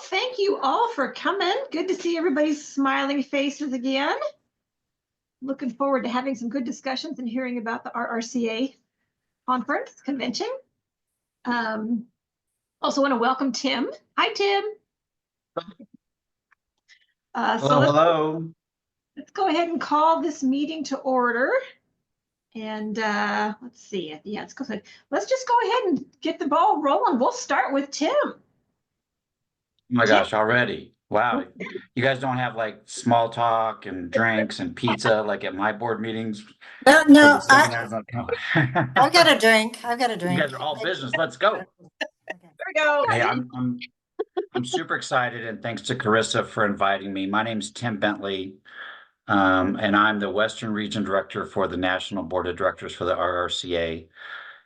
thank you all for coming. Good to see everybody's smiling faces again. Looking forward to having some good discussions and hearing about the RRCA convention. Also want to welcome Tim. Hi, Tim. Hello. Let's go ahead and call this meeting to order. And let's see. Yeah, let's go ahead. Let's just go ahead and get the ball rolling. We'll start with Tim. Oh my gosh, already. Wow. You guys don't have like small talk and drinks and pizza like at my board meetings? No, I've got a drink. I've got a drink. You guys are all business. Let's go. There we go. Hey, I'm super excited, and thanks to Carissa for inviting me. My name's Tim Bentley, and I'm the Western Region Director for the National Board of Directors for the RRCA.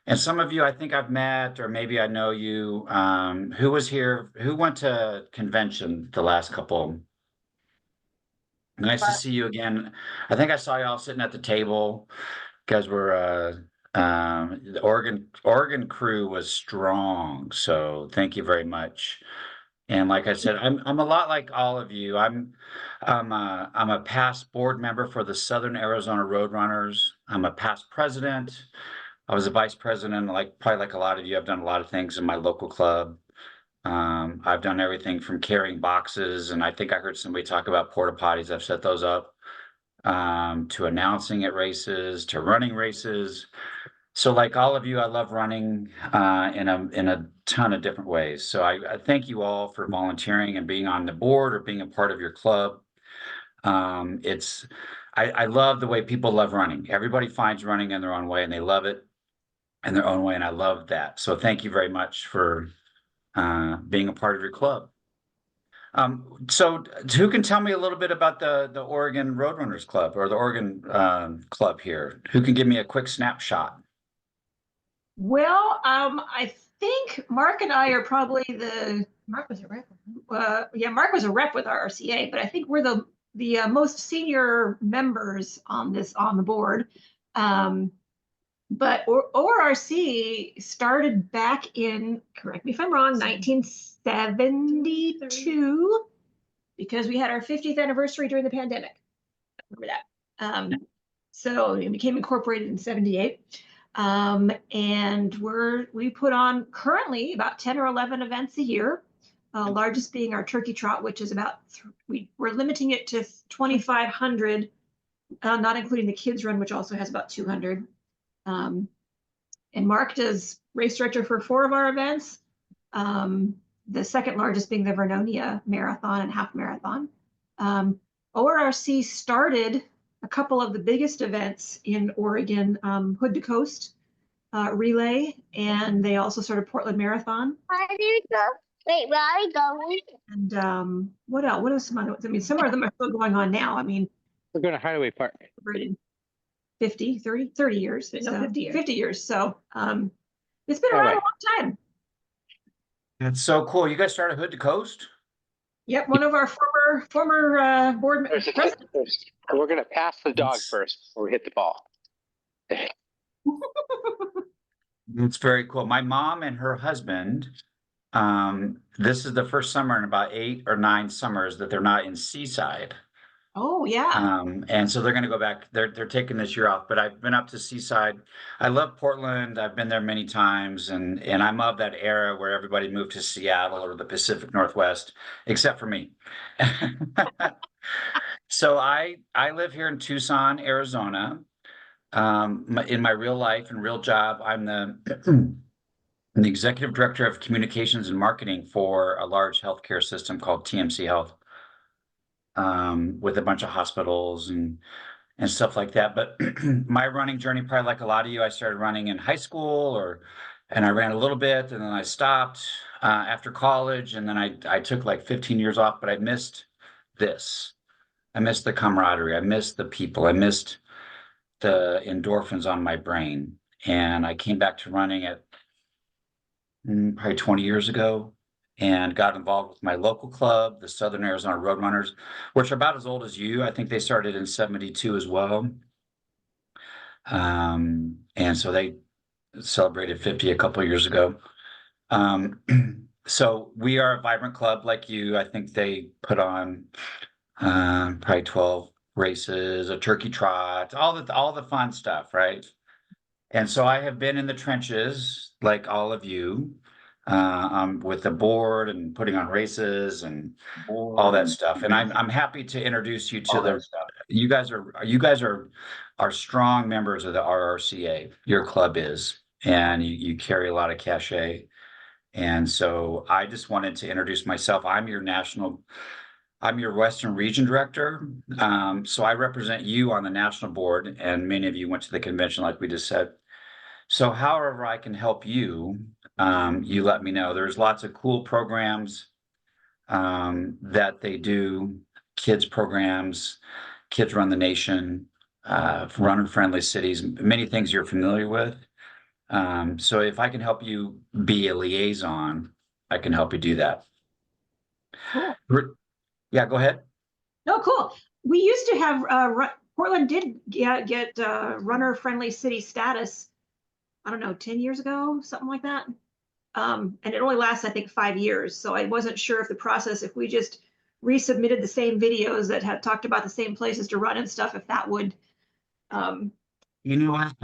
And some of you I think I've met, or maybe I know you. Who was here? Who went to convention the last couple? Nice to see you again. I think I saw you all sitting at the table. You guys were the Oregon crew was strong, so thank you very much. And like I said, I'm a lot like all of you. I'm a past board member for the Southern Arizona Roadrunners. I'm a past president. I was a vice president, probably like a lot of you. I've done a lot of things in my local club. I've done everything from carrying boxes, and I think I heard somebody talk about porta potties. I've set those up, to announcing at races, to running races. So like all of you, I love running in a ton of different ways. So I thank you all for volunteering and being on the board or being a part of your club. I love the way people love running. Everybody finds running in their own way, and they love it in their own way, and I love that. So thank you very much for being a part of your club. So who can tell me a little bit about the Oregon Roadrunners Club or the Oregon club here? Who can give me a quick snapshot? Well, I think Mark and I are probably Mark was a rep. Yeah, Mark was a rep with RRCA, but I think we're the most senior members on the board. But ORRC started back in, correct me if I'm wrong, 1972, because we had our 50th anniversary during the pandemic. Remember that. So it became incorporated in 78. And we put on currently about 10 or 11 events a year. Largest being our turkey trot, which is about we're limiting it to 2,500, not including the kids run, which also has about 200. And Mark does race director for 4 of our events. The second largest being the Vernonia marathon and half marathon. ORRC started a couple of the biggest events in Oregon, Hood to Coast relay, and they also started Portland Marathon. Where do you go? Wait, where are we going? And what else? What are some other ones? I mean, some of them are still going on now. I mean, we're going to Hideaway Park. 30 years. No, So 50 years. 50 years. So it's been around a long time. That's so cool. You guys started Hood to Coast? Yep, one of our former board members. We're going to pass the dog first before we hit the ball. It's very cool. My mom and her husband, this is the first summer in about 8 or 9 summers that they're not in Seaside. Oh yeah. And so they're going to go back. They're taking this year off, but I've been up to Seaside. I love Portland. I've been there many times, and I'm of that era where everybody moved to Seattle or the Pacific Northwest, except for me. So I live here in Tucson, Arizona. In my real life and real job, I'm the executive director of communications and marketing for a large healthcare system called TMC Health, with a bunch of hospitals and stuff like that. But my running journey, probably like a lot of you, I started running in high school, and I ran a little bit, and then I stopped after college, and then I took like 15 years off. But I missed this. I missed the camaraderie. I missed the people. I missed the endorphins on my brain. And I came back to running at probably 20 years ago, and got involved with my local club, the Southern Arizona Roadrunners, which are about as old as you. I think they started in 72 as well. And so they celebrated 50 a couple of years ago. So we are a vibrant club like you. I think they put on probably 12 races, a turkey trot, all the fun stuff, right? And so I have been in the trenches like all of you, with the board and putting on races and all that stuff. And I'm happy to introduce you to the you guys are strong members of the RRCA. Your club is, and you carry a lot of cachet. And so I just wanted to introduce myself. I'm your Western Region Director. So I represent you on the national board, and many of you went to the convention, like we just said. So however I can help you, you let me know. There's lots of cool programs that they do, kids programs, Kids Run the Nation, runner-friendly cities, many things you're familiar with. So if I can help you be a liaison, I can help you do that. Cool. Yeah, go ahead. No, cool. We used to have, Portland did get runner-friendly city status, I don't know, 10 years ago, something like that. And it only lasts, I think, 5 years. So I wasn't sure if the process, if we just resubmitted the same videos that had talked about the same places to run and stuff, if that would. You know what?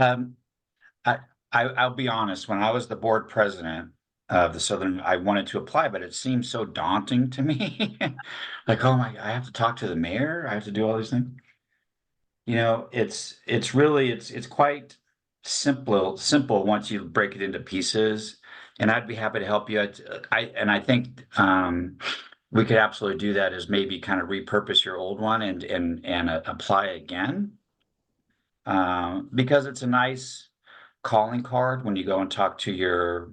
I'll be honest, when I was the board president of the Southern, I wanted to apply, but it seemed so daunting to me. Like, oh my, I have to talk to the mayor. I have to do all these things. You know, it's quite simple once you break it into pieces. And I'd be happy to help you. I think we could absolutely do that, is maybe kind of repurpose your old one and apply again. Because it's a nice calling card when you go and talk to your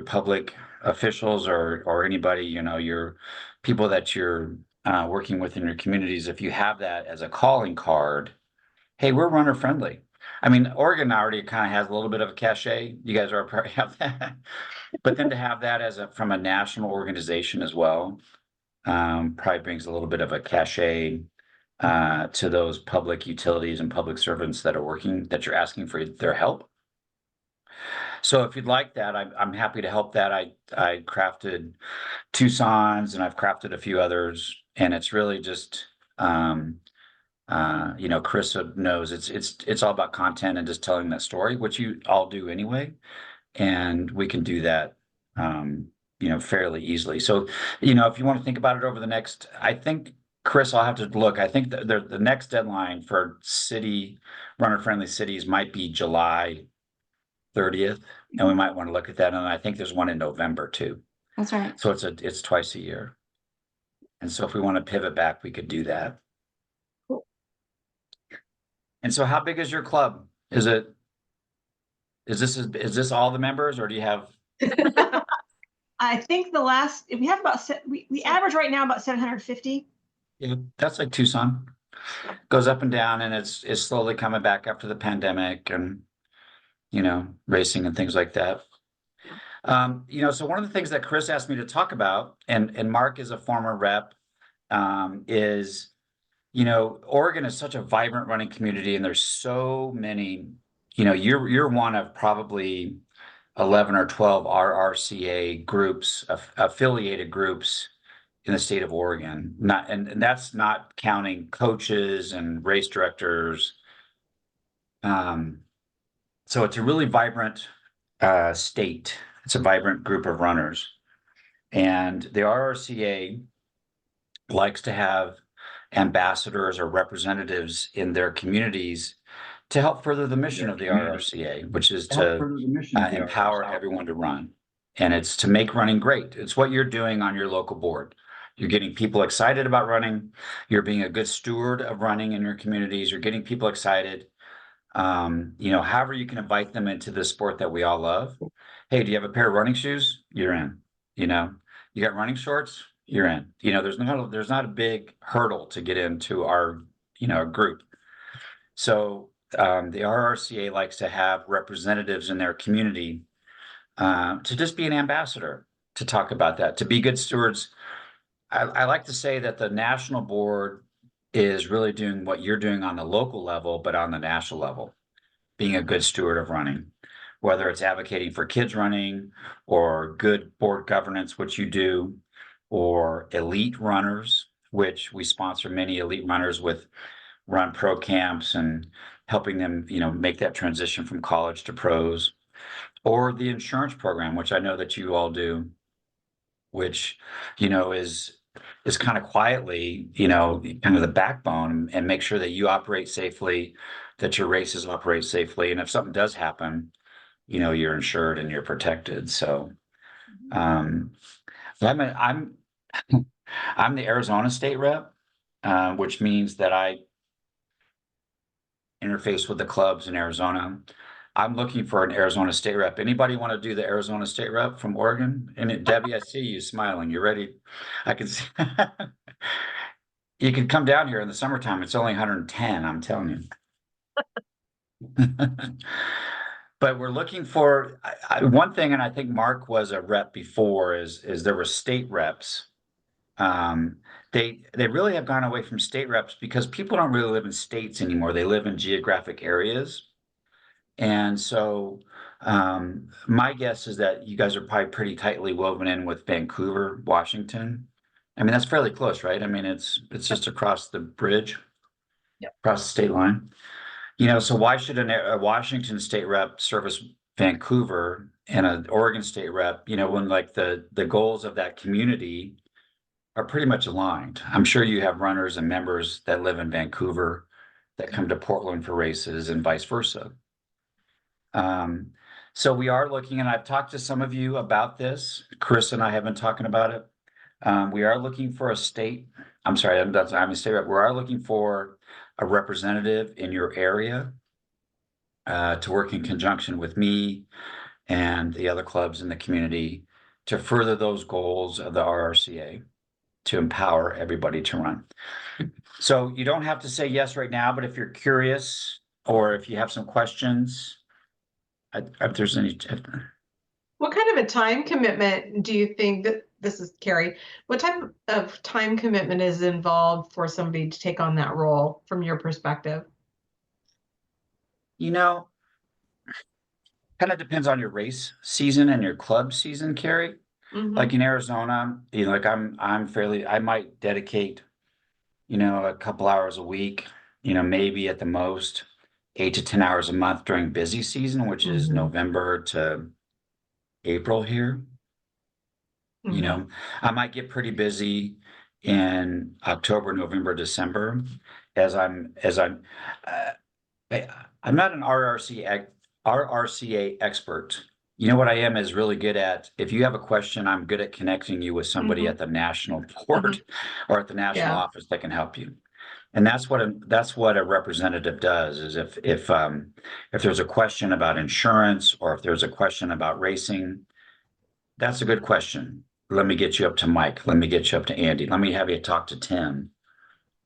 public officials or anybody, your people that you're working with in your communities. If you have that as a calling card, hey, we're runner friendly. I mean, Oregon already kind of has a little bit of a cachet. You guys are probably have that, but then to have that from a national organization as well, probably brings a little bit of a cachet to those public utilities and public servants that you're asking for their help. So if you'd like that, I'm happy to help that. I crafted 2 songs, and I've crafted a few others, and it's really just, Carissa knows it's all about content and just telling that story, which you all do anyway, and we can do that, fairly easily. So, if you want to think about it over the next, I think, Chris, I'll have to look. I think the next deadline for runner-friendly cities might be July 30th, and we might want to look at that. And I think there's one in November too. That's right. So it's twice a year. And so if we want to pivot back, we could do that. Cool. And so how big is your club? Is this all the members, or do you have? I think we have we average right now about 750. Yeah, that's like Tucson. Goes up and down, and it's slowly coming back after the pandemic and racing and things like that. So one of the things that Chris asked me to talk about, and Mark is a former rep, is, Oregon is such a vibrant running community, and there's so many, you're one of probably 11 or 12 RRCA groups, affiliated groups in the state of Oregon. And that's not counting coaches and race directors. So it's a really vibrant state. It's a vibrant group of runners. And the RRCA likes to have ambassadors or representatives in their communities to help further the mission of the RRCA, which is to empower everyone to run. And it's to make running great. It's what you're doing on your local board. You're getting people excited about running. You're being a good steward of running in your communities. You're getting people excited. However you can invite them into the sport that we all love. Hey, do you have a pair of running shoes? You're in. You got running shorts? You're in. There's not a big hurdle to get into our group. So the RRCA likes to have representatives in their community to just be an ambassador, to talk about that, to be good stewards. I like to say that the national board is really doing what you're doing on the local level, but on the national level, being a good steward of running. whether it's advocating for kids running or good board governance, which you do, or elite runners, which we sponsor many elite runners with run pro camps and helping them, make that transition from college to pros, or the insurance program, which I know that you all do, which, is kind of quietly, kind of the backbone, and make sure that you operate safely, that your races operate safely. And if something does happen, you're insured and you're protected. So, I'm I'm the Arizona state rep, which means that I interface with the clubs in Arizona. I'm looking for an Arizona state rep. Anybody want to do the Arizona state rep from Oregon? And Debbie, I see you smiling. You ready? I can see. You can come down here in the summertime. It's only 110, I'm telling you. But we're looking for one thing, and I think Mark was a rep before, is there were state reps. They really have gone away from state reps because people don't really live in states anymore. They live in geographic areas. And so my guess is that you guys are probably pretty tightly woven in with Vancouver, Washington. I mean, that's fairly close, right? I mean, it's just across the bridge, across the state line. So why should a Washington state rep service Vancouver and an Oregon state rep, when like the goals of that community are pretty much aligned? I'm sure you have runners and members that live in Vancouver that come to Portland for races and vice versa. So we are looking, and I've talked to some of you about this. Chris and I have been talking about it. We are looking for a state. I'm sorry, I'm a state rep. We are looking for a representative in your area to work in conjunction with me and the other clubs in the community to further those goals of the RRCA, to empower everybody to run. So you don't have to say yes right now, but if you're curious or if you have some questions, if there's any. What kind of a time commitment do you think that, this is Carrie, what type of time commitment is involved for somebody to take on that role from your perspective? Kind of depends on your race season and your club season, Carrie. Like in Arizona, like I might dedicate, a couple hours a week, maybe at the most 8 to 10 hours a month during busy season, which is November to April here. I might get pretty busy in October, November, December, I'm not an RRCA expert. What I am is really good at, if you have a question, I'm good at connecting you with somebody at the national board or at the national office that can help you. And that's what a representative does, is if there's a question about insurance, or if there's a question about racing, that's a good question. Let me get you up to Mike. Let me get you up to Andy. Let me have you talk to Tim.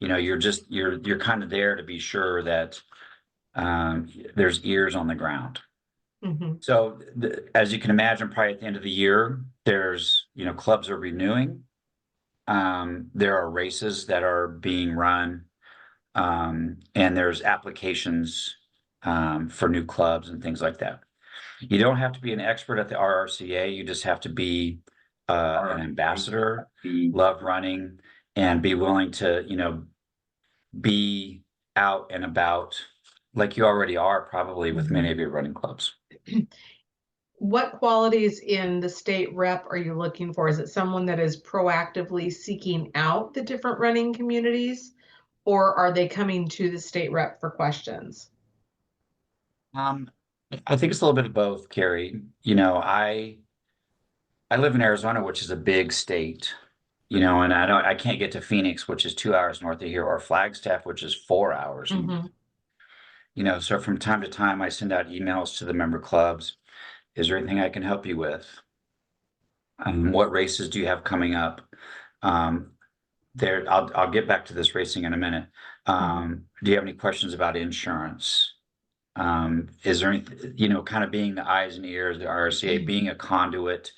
You're kind of there to be sure that there's ears on the ground. So as you can imagine, probably at the end of the year, there's, clubs are renewing. There are races that are being run, and there's applications for new clubs and things like that. You don't have to be an expert at the RRCA. You just have to be an ambassador, love running, and be willing to, be out and about like you already are probably with many of your running clubs. What qualities in the state rep are you looking for? Is it someone that is proactively seeking out the different running communities, or are they coming to the state rep for questions? I think it's a little bit of both, Carrie. I live in Arizona, which is a big state, and I can't get to Phoenix, which is 2 hours north of here, or Flagstaff, which is 4 hours. So from time to time, I send out emails to the member clubs. Is there anything I can help you with? What races do you have coming up? I'll get back to this racing in a minute. Do you have any questions about insurance? Is there anything, kind of being the eyes and ears of the RRCA, being a conduit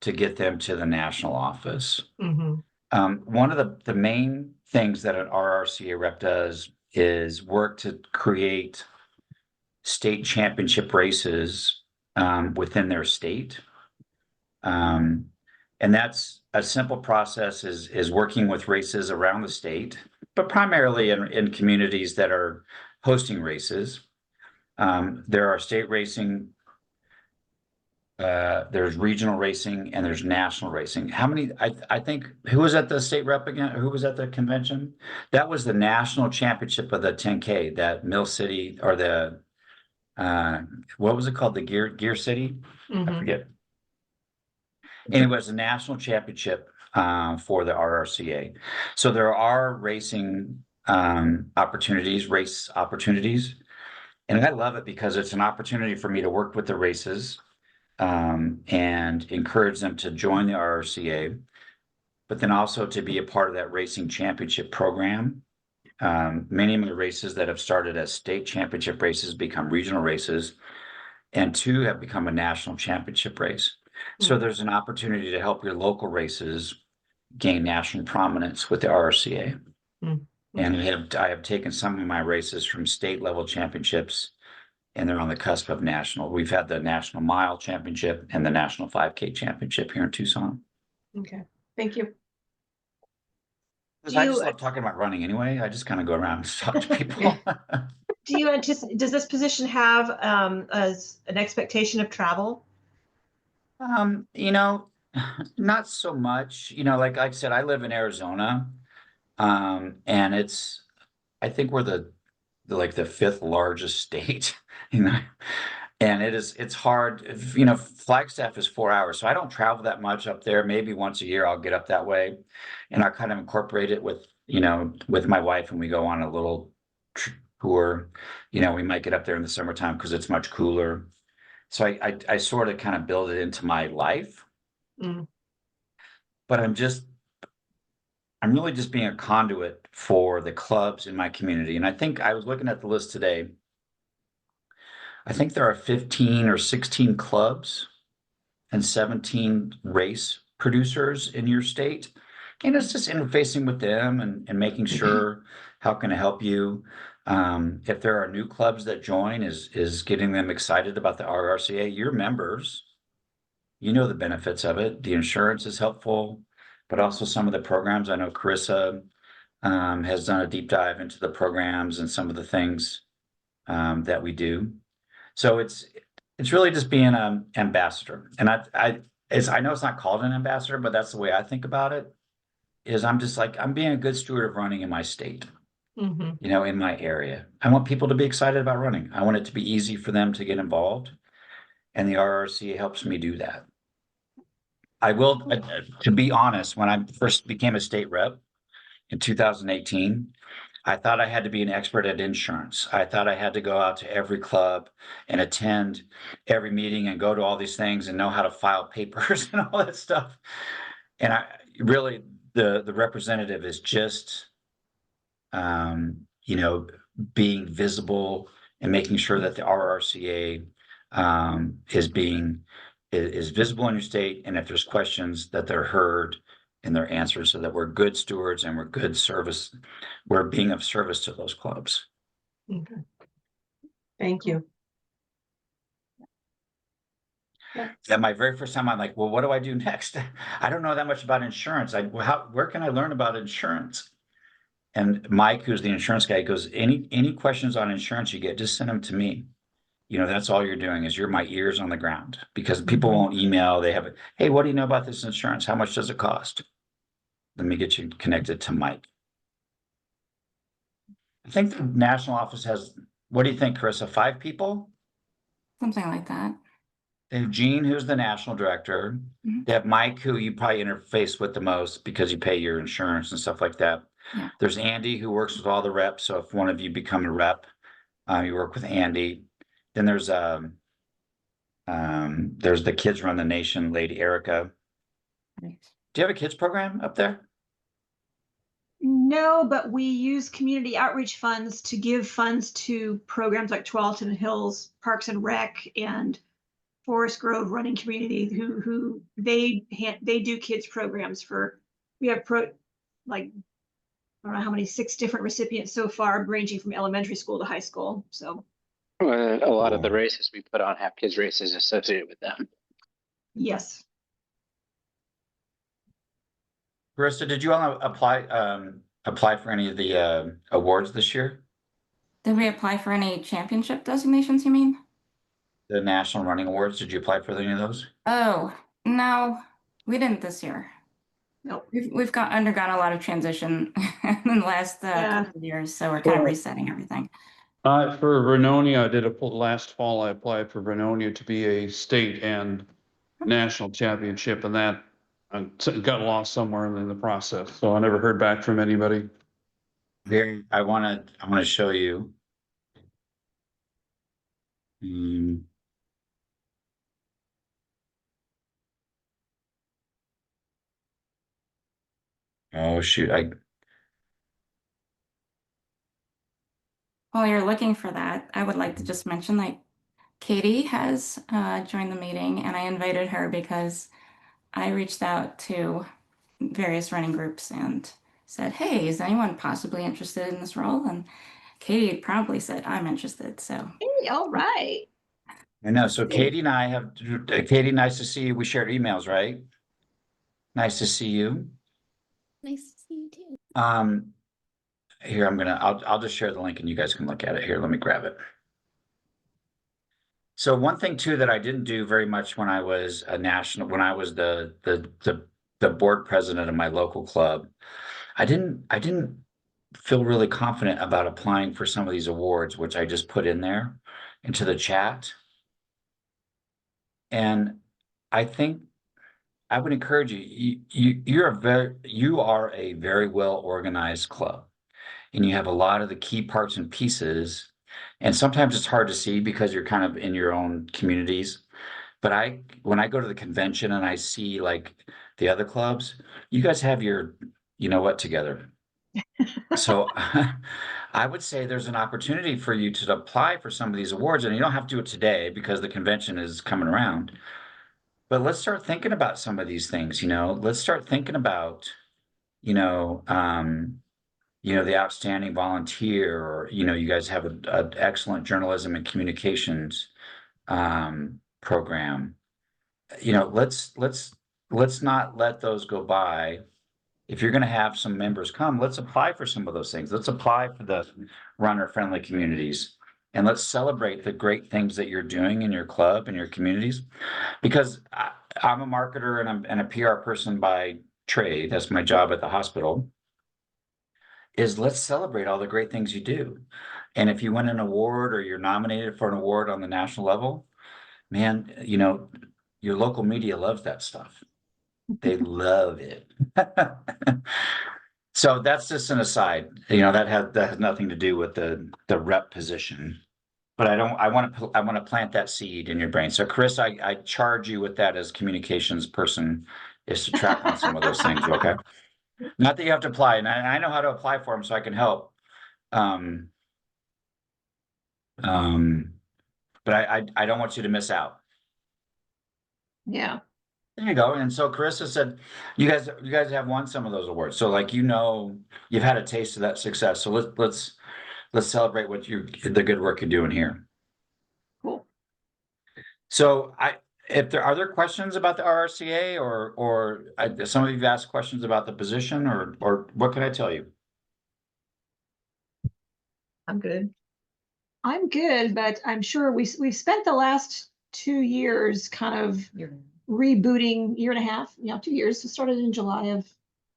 to get them to the national office? One of the main things that an RRCA rep does is work to create state championship races within their state. And that's a simple process is working with races around the state, but primarily in communities that are hosting races. There are state racing, there's regional racing, and there's national racing. How many, I think, who was at the state rep again? Who was at the convention? That was the national championship of the 10K, that Mill City, or the, what was it called? The Gear City? I Mhm. forget. Anyway, it was a national championship for the RRCA. So there are racing race opportunities. And I love it because it's an opportunity for me to work with the races and encourage them to join the RRCA, but then also to be a part of that racing championship program. Many of my races that have started as state championship races become regional races, and 2 have become a national championship race. So there's an opportunity to help your local races gain national prominence with the RRCA. And I have taken some of my races from state level championships, and they're on the cusp of national. We've had the National Mile Championship and the National 5K Championship here in Tucson. Okay, thank you. I just love talking about running anyway. I just kind of go around and talk to people. Do you anticipate, does this position have as an expectation of travel? You know, not so much. You know, like I said, I live in Arizona, and I think we're the 5th largest state, you know, and it's hard. You know, Flagstaff is 4 hours, so I don't travel that much up there. Maybe once a year I'll get up that way, and I kind of incorporate it with, you know, with my wife, and we go on a little tour. You know, we might get up there in the summertime because it's much cooler. So I sort of kind of build it into my life, but I'm really just being a conduit for the clubs in my community. And I think I was looking at the list today. I think there are 15 or 16 clubs and 17 race producers in your state. And it's just interfacing with them and making sure how can I help you. If there are new clubs that join, is getting them excited about the RRCA. Your members, you know the benefits of it. The insurance is helpful, but also some of the programs. I know Charissa has done a deep dive into the programs and some of the things that we do. So it's really just being an ambassador. And I know it's not called an ambassador, but that's the way I think about it. Is I'm just like, I'm being a good steward of running in my state, you know, in my area. I want people to be excited about running. I want it to be easy for them to get involved. And the RRCA helps me do that. I will, to be honest, when I first became a state rep in 2018, I thought I had to be an expert at insurance. I thought I had to go out to every club and attend every meeting and go to all these things and know how to file papers and all that stuff. And I really, the representative is just, you know, being visible and making sure that the RRCA is visible in your state. And if there's questions, that they're heard and their answers, so that we're good stewards and we're being of service to those clubs. Okay. Thank you. At my very first time, I'm like, well, what do I do next? I don't know that much about insurance. Where can I learn about insurance? And Mike, who's the insurance guy, goes, any questions on insurance you get, just send them to me. You know, that's all you're doing, is you're my ears on the ground, because people won't email. They have it. Hey, what do you know about this insurance? How much does it cost? Let me get you connected to Mike. I think the national office has, what do you think, Charissa, 5 people? Something like that. They have Gene, who's the national director. They have Mike, who you probably interface with the most because you pay your insurance and stuff like that. Yeah. There's Andy, who works with all the reps. So if one of you become a rep, you work with Andy. Then there's the Kids Run the Nation, Lady Erica. Right. Do you have a kids program up there? No, but we use community outreach funds to give funds to programs like Tualatin Hills Parks and Rec and Forest Grove Running Community, who they do kids programs for. We have like, I don't know how many, 6 different recipients so far, ranging from elementary school to high school. So A lot of the Cool. races we put on have kids races associated with them. Yes. Carissa, did you want to apply for any of the awards this year? Did we apply for any championship designations, you mean? The National Running Awards, did you apply for any of those? Oh, no, we didn't this year. Nope. We've undergone a lot of transition in the last Yeah. couple of years, so we're kind of Well, resetting everything. For Vernonia, I did last fall, I applied for Vernonia to be a state and national championship, and that got lost somewhere in the process. So I never heard back from anybody. I want to show you. Oh shoot, While you're looking for that, I would like to just mention that Katie has joined the meeting, and I invited her because I reached out to various running groups and said, hey, is anyone possibly interested in this role? And Katie promptly said, I'm interested. So Hey, all right. I know. So Katie and I have, Katie, nice to see you. We shared emails, right? Nice to see you. Nice to see you too. Here, I'll just share the link and you guys can look at it here. Let me grab it. So one thing too that I didn't do very much when I was when I was the board president of my local club, I didn't feel really confident about applying for some of these awards, which I just put in there into the chat. And I think I would encourage you, you are a very well organized club, and you have a lot of the key parts and pieces. And sometimes it's hard to see because you're kind of in your own communities. But when I go to the convention and I see like the other clubs, you guys have your, you know what, together. So I would say there's an opportunity for you to apply for some of these awards, and you don't have to do it today because the convention is coming around. But let's start thinking about some of these things, let's start thinking about, the outstanding volunteer, or, you guys have an excellent journalism and communications program. Let's not let those go by. If you're going to have some members come, let's apply for some of those things. Let's apply for the runner-friendly communities, and let's celebrate the great things that you're doing in your club and your communities. Because I'm a marketer and a PR person by trade. That's my job at the hospital. Is let's celebrate all the great things you do. And if you win an award or you're nominated for an award on the national level, man, your local media loves that stuff. They love it. So that's just an aside. That has nothing to do with the rep position. But I want to plant that seed in your brain. So Chris, I charge you with that as communications person, is to track on some of those things. Okay. Not that you have to apply, and I know how to apply for them, so I can help. But I don't want you to miss out. Yeah. There you go. And so Carissa said, you guys have won some of those awards. So you've had a taste of that success. So let's celebrate the good work you're doing here. Cool. So are there questions about the RRCA, or some of you've asked questions about the position, or what can I tell you? I'm good. I'm good, but I'm sure we've spent the last 2 years kind of rebooting, year and a half, 2 years. It started in July of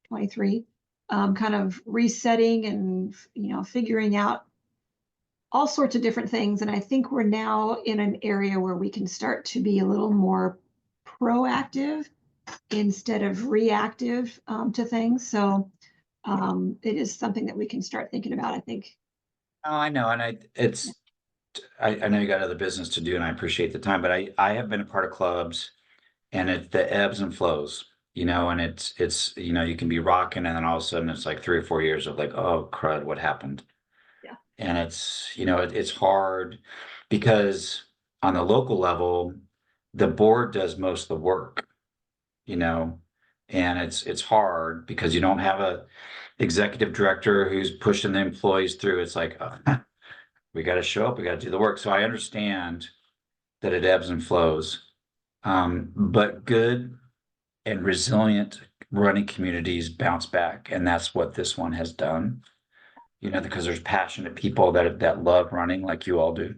23, kind of resetting and, figuring out all sorts of different things. And I think we're now in an area where we can start to be a little more proactive instead of reactive to things. So it is something that we can start thinking about, I think. Oh, I know. And I know you got other business to do, and I appreciate the time, but I have been a part of clubs, and it's the ebbs and flows, and it's you can be rocking, and then all of a sudden it's like 3 or 4 years of like, oh crud, what happened? Yeah. And it's, it's hard because on the local level, the board does most of the work, and it's hard because you don't have a executive director who's pushing the employees through. It's like, We got to show up. We got to do the work. So I understand that it ebbs and flows. But good and resilient running communities bounce back. And that's what this one has done, you know, because there's passionate people that love running like you all do.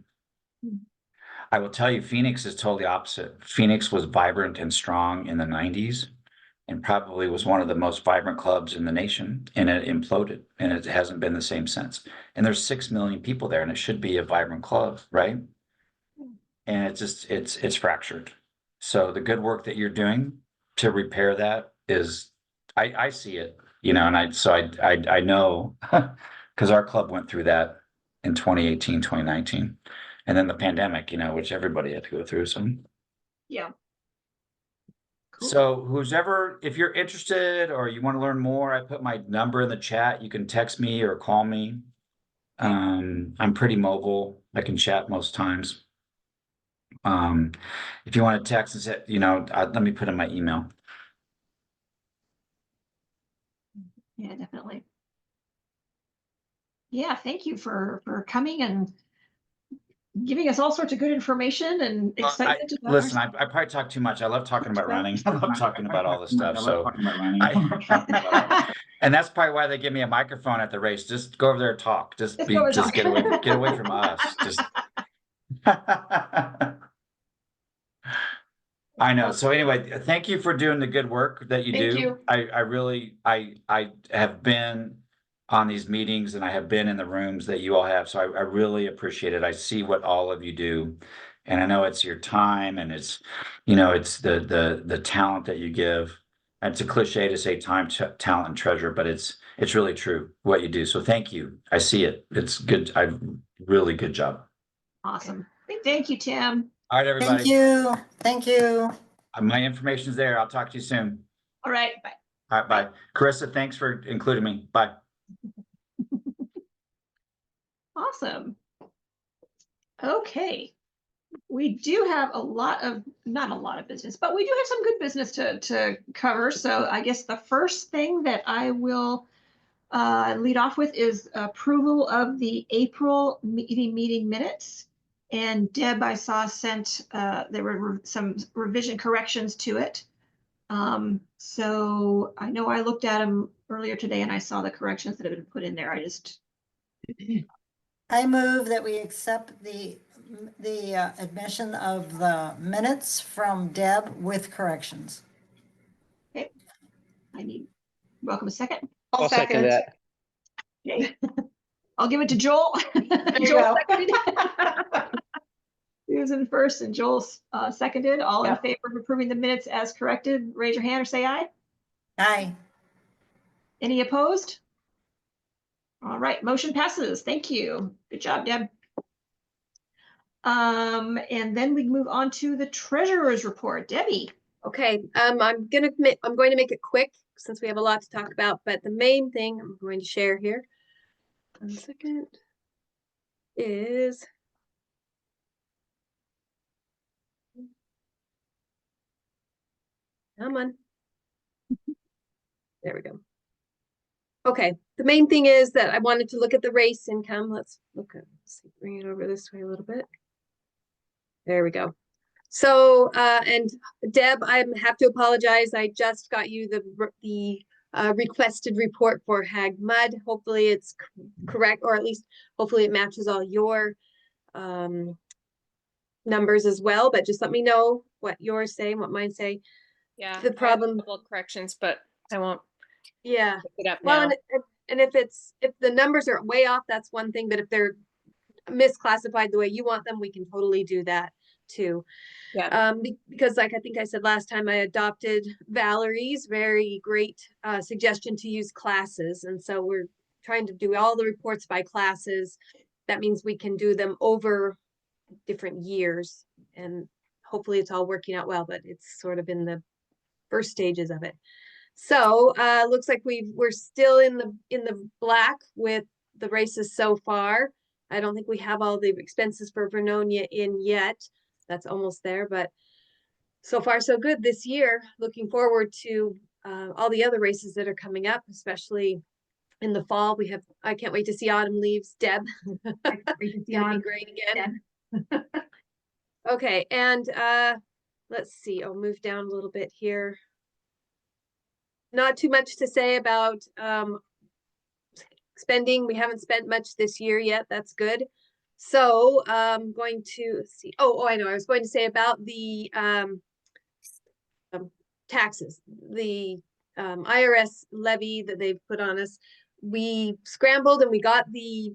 I will tell you, Phoenix is totally opposite. Phoenix was vibrant and strong in the 90s and probably was one of the most vibrant clubs in the nation, and it imploded, and it hasn't been the same since. And there's 6 million people there, and it should be a vibrant club, right? And it's just, it's fractured. So the good work that you're doing to repair that is, I see it, you know, and I know because our club went through that in 2018, 2019. And then the pandemic, you know, which everybody had to go through. So, Yeah. Cool. so who's ever, if you're interested or you want to learn more, I put my number in the chat. You can text me or call me. I'm pretty mobile. I can chat most times. If you want to text and say, you know, let me put in my email. Yeah, definitely. Yeah, thank you for coming and giving us all sorts of good information and excitement. about Listen, our- I probably talk too much. I love talking about running. I love talking about all this stuff. So, and that's probably why they give me a microphone at the race. Just go over there and talk. Just Just go and talk. get away from us. Just. I know. So anyway, thank you for doing the good work that you Thank do. you. I really, I have been on these meetings and I have been in the rooms that you all have. So I really appreciate it. I see what all of you do. And I know it's your time and it's, you know, it's the talent that you give. And it's a cliche to say time, talent, and treasure, but it's really true what you do. So thank you. I see it. It's good. Really good job. Awesome. Thank you, Tim. All right, everybody. Thank you. Thank you. My information's there. I'll talk to you soon. All right. Bye. All right, bye. Carissa, thanks for including me. Bye. Awesome. Okay. We do have not a lot of business, but we do have some good business to cover. So I guess the first thing that I will lead off with is approval of the April meeting minutes. And Deb, I saw sent, there were some revision corrections to it. So I know I looked at them earlier today and I saw the corrections that have been put in there. I move that we accept the admission of the minutes from Deb with corrections. Okay. Welcome a second. I'll second that. Okay. I'll give it to Joel. There you Joel go. seconded. Susan first and Joel seconded. All in Yep. favor of approving the minutes as corrected, raise your hand or say aye. Aye. Any opposed? All right, motion passes. Thank you. Good job, Deb. And then we move on to the treasurer's report. Debbie. Okay, I'm going to make it quick since we have a lot to talk about, but the main thing I'm going to share here, 1 second, is come on. There we go. Okay, the main thing is that I wanted to look at the race income. Let's bring it over this way a little bit. There we go. So, and Deb, I have to apologize. I just got you the requested report for Hagg Mud. Hopefully it's correct, or at least hopefully it matches all your numbers as well. But just let me know what yours say, what mine say. Yeah, The I have a problem. couple of corrections, but I won't Yeah. pick it up Well, now. and if the numbers are way off, that's one thing. But if they're misclassified the way you want them, we can totally do that too. Yeah. Because like I think I said last time, I adopted Valerie's very great suggestion to use classes. And so we're trying to do all the reports by classes. That means we can do them over different years, and hopefully it's all working out well, but it's sort of in the first stages of it. So looks like we're still in the black with the races so far. I don't think we have all the expenses for Vernonia in yet. That's almost there, but so far so good this year. Looking forward to all the other races that are coming up, especially in the fall. I can't wait to see autumn leaves. Deb. Great to see It's gonna be autumn. great again. Okay, and let's see, I'll move down a little bit here. Not too much to say about spending. We haven't spent much this year yet. That's good. So going to see. Oh, I know. I was going to say about the taxes, the IRS levy that they've put on us. We scrambled and we got the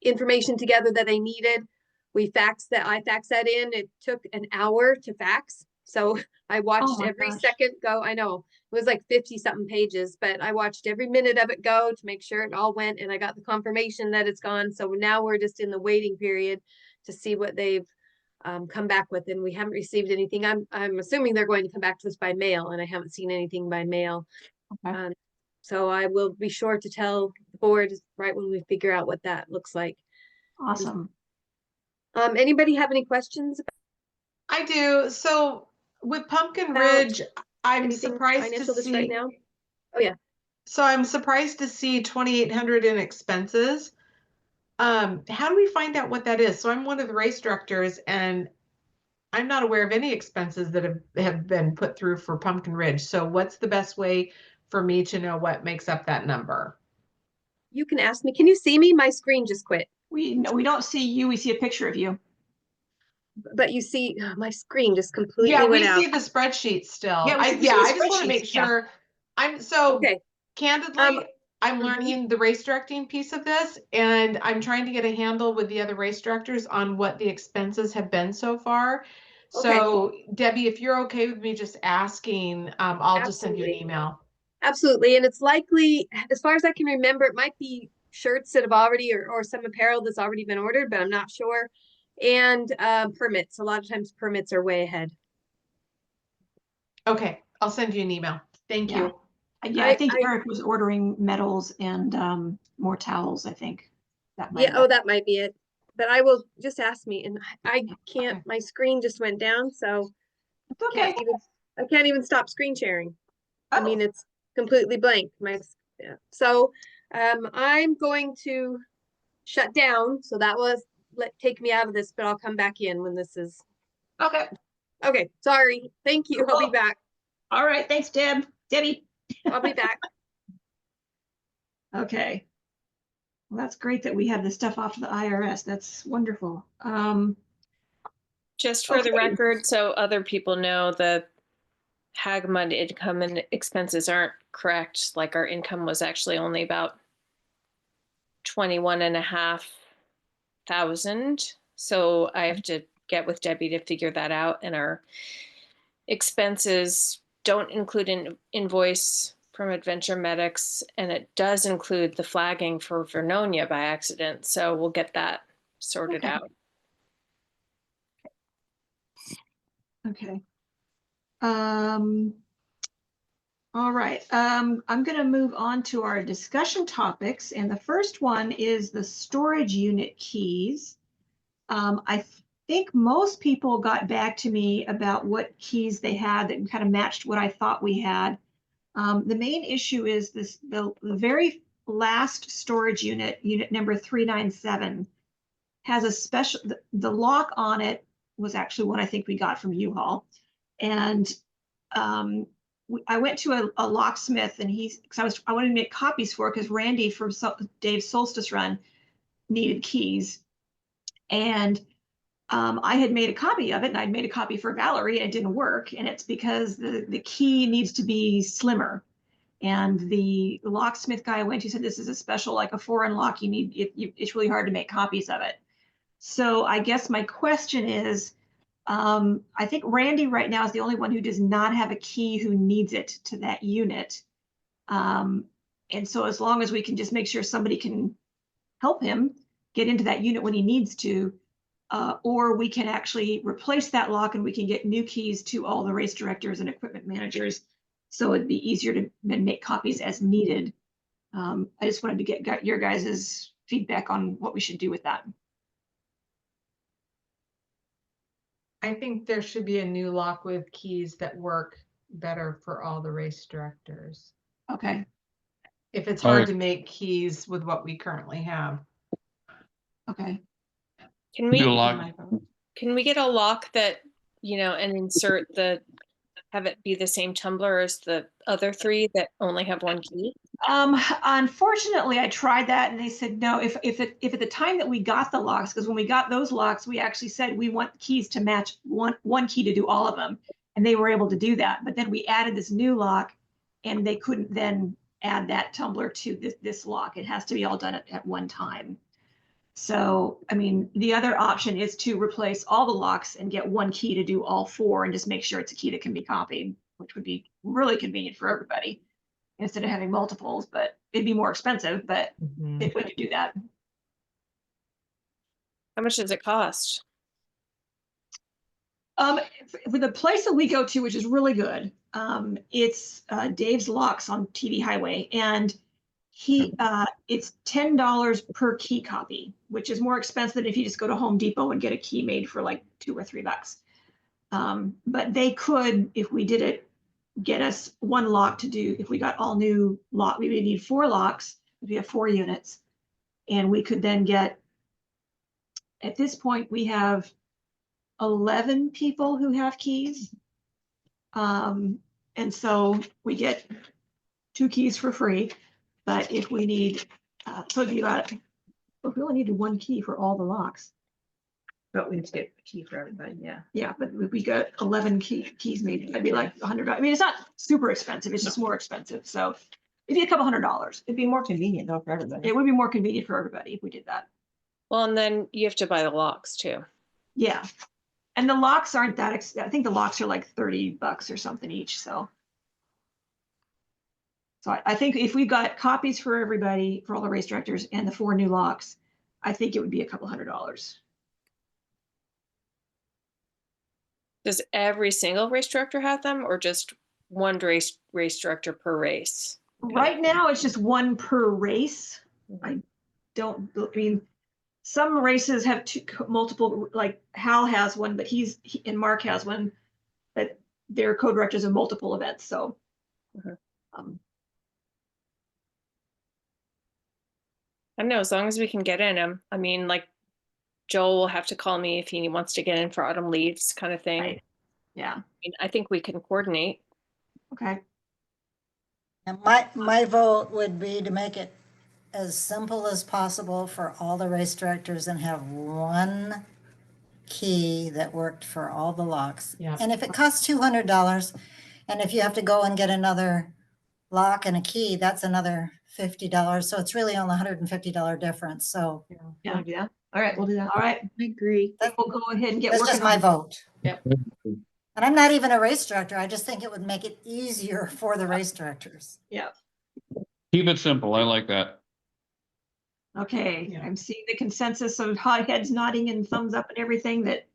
information together that they needed. I faxed that in. It took an hour to fax. So I watched every second go. I know it was like 50 something pages, but I watched every minute of it go to make sure it all went, and I got the confirmation that it's gone. So now we're just in the waiting period to see what they've come back with, and we haven't received anything. I'm assuming they're going to come back to us by mail, and I haven't seen anything by mail. Okay. So I will be sure to tell the board right when we figure out what that looks like. Awesome. Anybody have any questions? I do. So with Pumpkin About Ridge, I'm anything surprised to financial this right see. now? Oh yeah. So I'm surprised to see 2,800 in expenses. How do we find out what that is? So I'm one of the race directors, and I'm not aware of any expenses that have been put through for Pumpkin Ridge. So what's the best way for me to know what makes up that number? You can ask me. Can you see me? My screen just quit. We don't see you. We see a picture of you. But you see, my screen just completely Yeah, we went out. see the spreadsheet still. Yeah, I we see the just want to make spreadsheets, yeah. sure. I'm so Okay. candidly, I'm mhm. learning the race directing piece of this, and I'm trying to get a handle with the other race directors on what the expenses have been so far. So Debbie, if you're okay with me just asking, I'll just send you an email. Absolutely. And it's likely, as far as I can remember, it might be shirts that have already, or some apparel that's already been ordered, but I'm not sure. And permits. A lot of times permits are way ahead. Okay, I'll send you an email. Thank Yeah. you. Yeah, I think Eric was ordering medals and more towels, I think. That might Yeah, that might be it. But I will just ask me, and I can't, Okay. my screen just went down, so It's okay. I can't even stop screen sharing. I mean, Oh. it's completely blank. Yeah. So I'm going to shut down. So that was take me out of this, but I'll come back in when this is Okay. okay. Sorry. Thank you. I'll be back. All right. Thanks, Debbie. I'll be back. Okay. Well, that's great that we have this stuff off to the IRS. That's wonderful. Just for the Okay. record, so other people know, the Hagg Mud income and expenses aren't correct. Like, our income was actually only about 21,500. So I have to get with Debbie to figure that out. And our expenses don't include an invoice from Adventure Medics, and it does include the flagging for Vernonia by accident. So we'll get that sorted out. Okay. All right. I'm going to move on to our discussion topics. And the first one is the storage unit keys. I think most people got back to me about what keys they had that kind of matched what I thought we had. The main issue is the very last storage unit number 397, has a special, the lock on it was actually one I think we got from U-Haul. And I went to a locksmith, and because I wanted to make copies for it, because Randy from Dave's Solstice run needed keys. And I had made a copy of it, and I'd made a copy for Valerie, and it didn't work. And it's because the key needs to be slimmer. And the locksmith guy I went to said, this is a special, like a foreign lock. It's really hard to make copies of it. So I guess my question is, I think Randy right now is the only one who does not have a key who needs it to that unit. And so as long as we can just make sure somebody can help him get into that unit when he needs to, or we can actually replace that lock and we can get new keys to all the race directors and equipment managers. So it'd be easier to make copies as needed. I just wanted to get your guys' feedback on what we should do with that. I think there should be a new lock with keys that work better for all the race directors. Okay. if it's All hard right. to make keys with what we currently have. Okay. Can Do a we, lock. can we get a lock that, and insert have it be the same tumbler as the other three that only have one key? Unfortunately, I tried that and they said no. If at the time that we got the locks, because when we got those locks, we actually said we want keys to match one key to do all of them, and they were able to do that. But then we added this new lock, and they couldn't then add that tumbler to this lock. It has to be all done at one time. So, I mean, the other option is to replace all the locks and get one key to do all four and just make sure it's a key that can be copied, which would be really convenient for everybody instead of having multiples, but it'd be more expensive, but if we could do that. How much does it cost? For the place that we go to, which is really good, it's Dave's Locks on TV Highway, and it's $10 per key copy, which is more expensive than if you just go to Home Depot and get a key made for like $2 or $3. But they could, if we did it, get us one lock to do. If we got all new lock, we would need 4 locks. We have 4 units, and we could then get. At this point, we have 11 people who have keys, and so we get 2 keys for free. But if we need, so if you got, if we only needed 1 key for all the locks. But we have to get a key for everybody, yeah. Yeah, but if we got 11 keys maybe, it'd be like $100. I mean, it's not super expensive, it's just more expensive. So it'd be a couple $100. It'd be more convenient though for everybody. It would be more convenient for everybody if we did that. Well, and then you have to buy the locks too. Yeah. And the locks aren't that, I think the locks are like $30 or something each, so. So I think if we got copies for everybody, for all the race directors and the 4 new locks, I think it would be a couple $100. Does every single race director have them, or just one race director per race? Right now, it's just 1 per race. I mean, some races have multiple, like Hal has one, but and Mark has one, but they're co-directors of multiple events, so. I don't know, as long as we can get in them. I mean, like Joel will have to call me if he wants to get in for autumn leaves kind of thing. Right. Yeah, I mean, I think we can coordinate. okay. And my vote would be to make it as simple as possible for all the race directors and have 1 key that worked for all the locks. Yeah. And if it costs $200, and if you have to go and get another lock and a key, that's another $50. So it's really only $150 difference. So Yeah. Yeah, all right, we'll do that. All right, I agree. then we'll go ahead and get that's working just my on. vote. Yep. And I'm not even a race director. I just think it would make it easier for the race directors. Yeah, Keep it simple. I like that. okay. Yeah. I'm seeing the consensus of hot heads nodding and thumbs up and everything that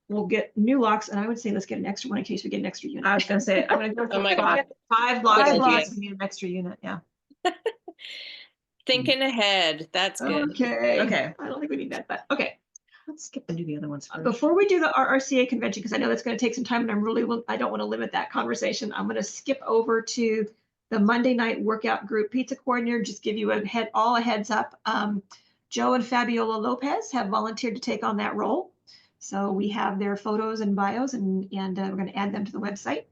we'll get new locks, and I would say let's get an extra one in case we get an extra unit. I was gonna say, I'm gonna go Oh my for God. 5 locks, Five and locks. we need an extra unit, yeah. Thinking ahead, that's good. Okay. Okay. I don't think we need that, but okay. Let's skip and do the other ones first. Before we do the RRCA convention, because I know that's going to take some time and I don't want to limit that conversation. I'm going to skip over to the Monday night workout group pizza coordinator, just give you a heads up. Joe and Fabiola Lopez have volunteered to take on that role. So we have their photos and bios and we're going to add them to the website.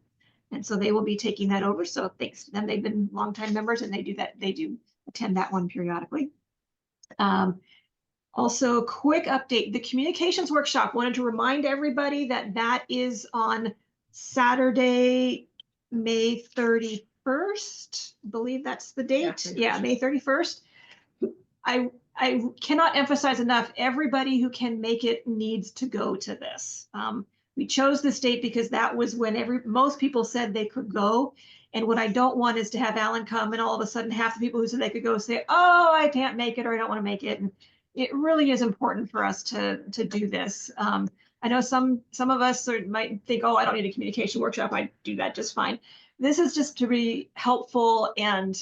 And so they will be taking that over. So thanks to them, they've been longtime members and they do attend that one periodically. Also, quick update, the communications workshop, wanted to remind everybody that is on Saturday, May 31st. I believe that's the date. Yeah, May 31st. I cannot emphasize enough, everybody who can make it needs to go to this. We chose this date because that was when most people said they could go. And what I don't want is to have Alan come and all of a sudden half the people who said they could go say, oh, I can't make it or I don't want to make it. And it really is important for us to do this. I know some of us might think, oh, I don't need a communication workshop. I do that just fine. This is just to be helpful and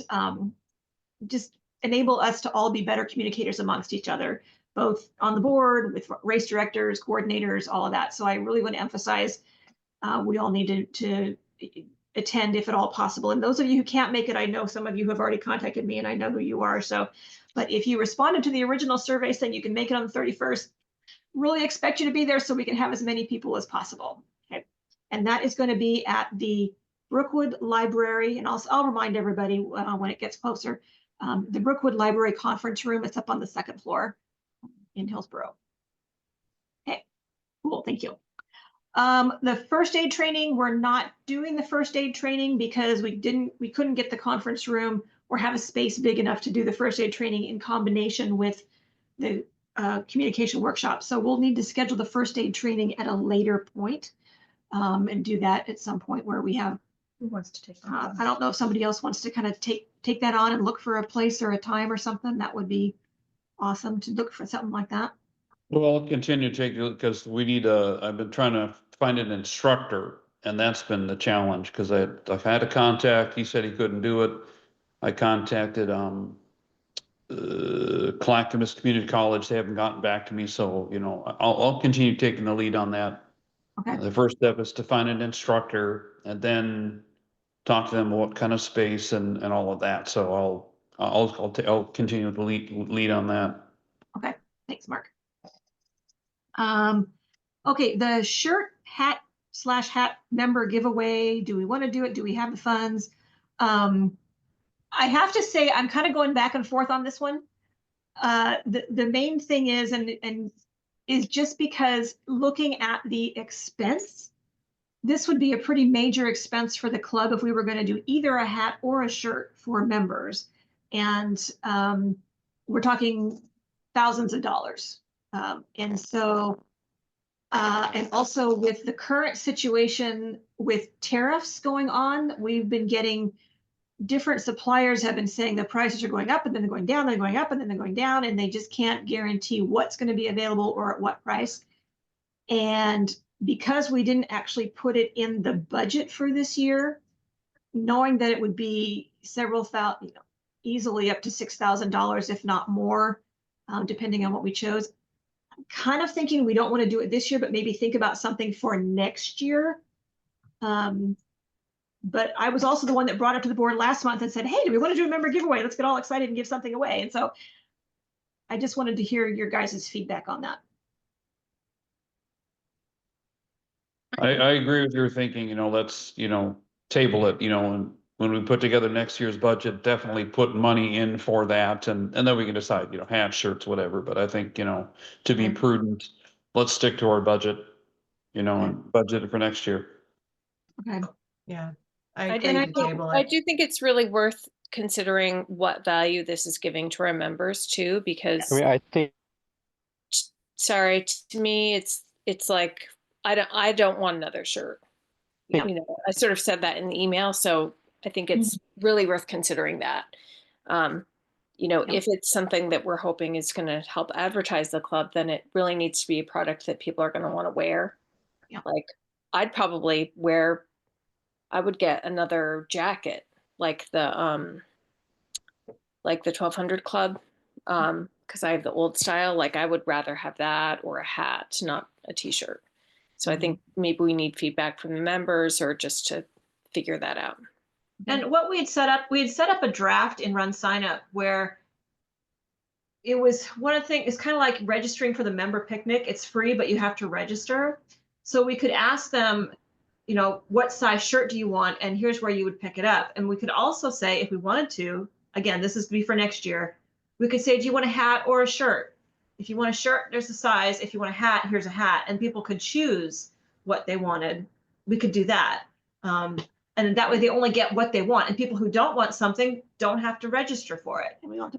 just enable us to all be better communicators amongst each other, both on the board, with race directors, coordinators, all of that. So I really want to emphasize we all need to attend if at all possible. And those of you who can't make it, I know some of you have already contacted me and I know who you are. So, but if you responded to the original survey saying you can make it on the 31st, really expect you to be there so we can have as many people as possible. Okay. And that is going to be at the Brookwood Library. And I'll remind everybody when it gets closer, the Brookwood Library conference room. It's up on the 2nd floor in Hillsborough. Okay, cool. Thank you. The first aid training, we're not doing the first aid training because we couldn't get the conference room or have a space big enough to do the first aid training in combination with the communication workshop. So we'll need to schedule the first aid training at a later point and do that at some point where we have. Who wants to take that? I don't know if somebody else wants to kind of take that on and look for a place or a time or something. That would be awesome to look for something like that. Well, I'll continue to take it because we need I've been trying to find an instructor, and that's been the challenge because I've had a contact. He said he couldn't do it. I contacted Clackamas Community College. They haven't gotten back to me, so you know I'll continue taking the lead on that. Okay. The first step is to find an instructor and then talk to them what kind of space and all of that. So I'll continue to lead on that. Okay, thanks, Mark. Okay, the shirt hat member giveaway. Do we want to do it? Do we have the funds? I have to say I'm kind of going back and forth on this one. The main thing is, and is just because looking at the expense, this would be a pretty major expense for the club if we were going to do either a hat or a shirt for members. And we're talking thousands of dollars. And so, and also with the current situation with tariffs going on, we've been getting different suppliers have been saying the prices are going up and then they're going down, they're going up and then they're going down, and they just can't guarantee what's going to be available or at what price. And because we didn't actually put it in the budget for this year, knowing that it would be several thousand, easily up to $6,000, if not more, depending on what we chose. I'm kind of thinking we don't want to do it this year, but maybe think about something for next year. But I was also the one that brought it to the board last month and said, hey, do we want to do a member giveaway? Let's get all excited and give something away. And so I just wanted to hear your guys' feedback on that. I agree with your thinking, let's, table it, and when we put together next year's budget, definitely put money in for that. And then we can decide, hats, shirts, whatever. But I think, to be prudent, let's stick to our budget, and budget it for next year. Okay. Yeah. I agree to table I it. do think it's really worth considering what value this is giving to our members too, because I mean, I think sorry, to me, it's like, I don't want another shirt. Yeah. I sort of said that in the email. So I think it's really worth considering that. If it's something that we're hoping is going to help advertise the club, then it really needs to be a product that people are going to want to wear. Yeah. Like I would get another jacket like the 1200 Club. Cause I have the old style. Like I would rather have that or a hat, not a t-shirt. So I think maybe we need feedback from the members or just to figure that out. And what we had set up a draft in Run Sign Up where it was one of the things, it's kind of like registering for the member picnic. It's free, but you have to register. So we could ask them, what size shirt do you want? And here's where you would pick it up. And we could also say, if we wanted to, again, this is to be for next year, we could say, do you want a hat or a shirt? If you want a shirt, there's a size. If you want a hat, here's a hat. And people could choose what they wanted. We could do that. And that way they only get what they want. And people who don't want something don't have to register for it. And we don't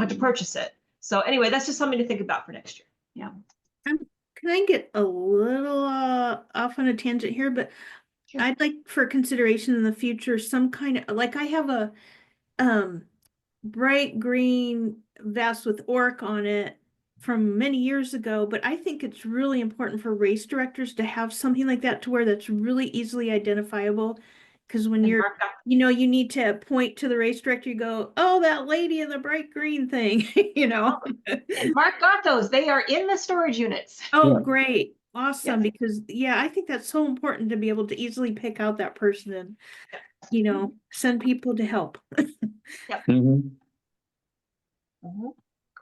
have to purchase it. So anyway, that's just something to think about for next year. Yeah. Can I get a little off on a tangent here? But sure. I'd like for consideration in the future some kind of, like I have a bright green vest with ORRC on it from many years ago, but I think it's really important for race directors to have something like that to wear that's really easily identifiable. Because when you need to point to the race director, you go, oh, that lady in the bright green thing, And Mark got those. They are in the storage units. Oh, great. awesome because yeah, I think that's so important to be able to easily pick out that person and, you know, send people to help. Mhm.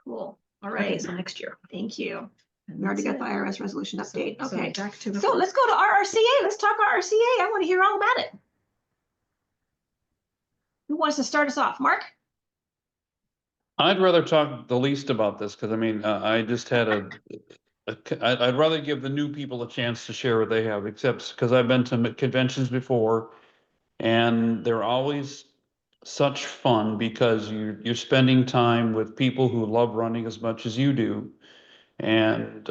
Cool. All right, so next year. Thank you. And We already that's got the it. IRS resolution update. So Okay. back to the. So let's go to RRCA. Let's talk RRCA. I want to hear all about it. Who wants to start us off? Mark? I'd rather talk the least about this because I mean, I just had I'd rather give the new people a chance to share what they have, except because I've been to conventions before and they're always such fun because you're spending time with people who love running as much as you do. And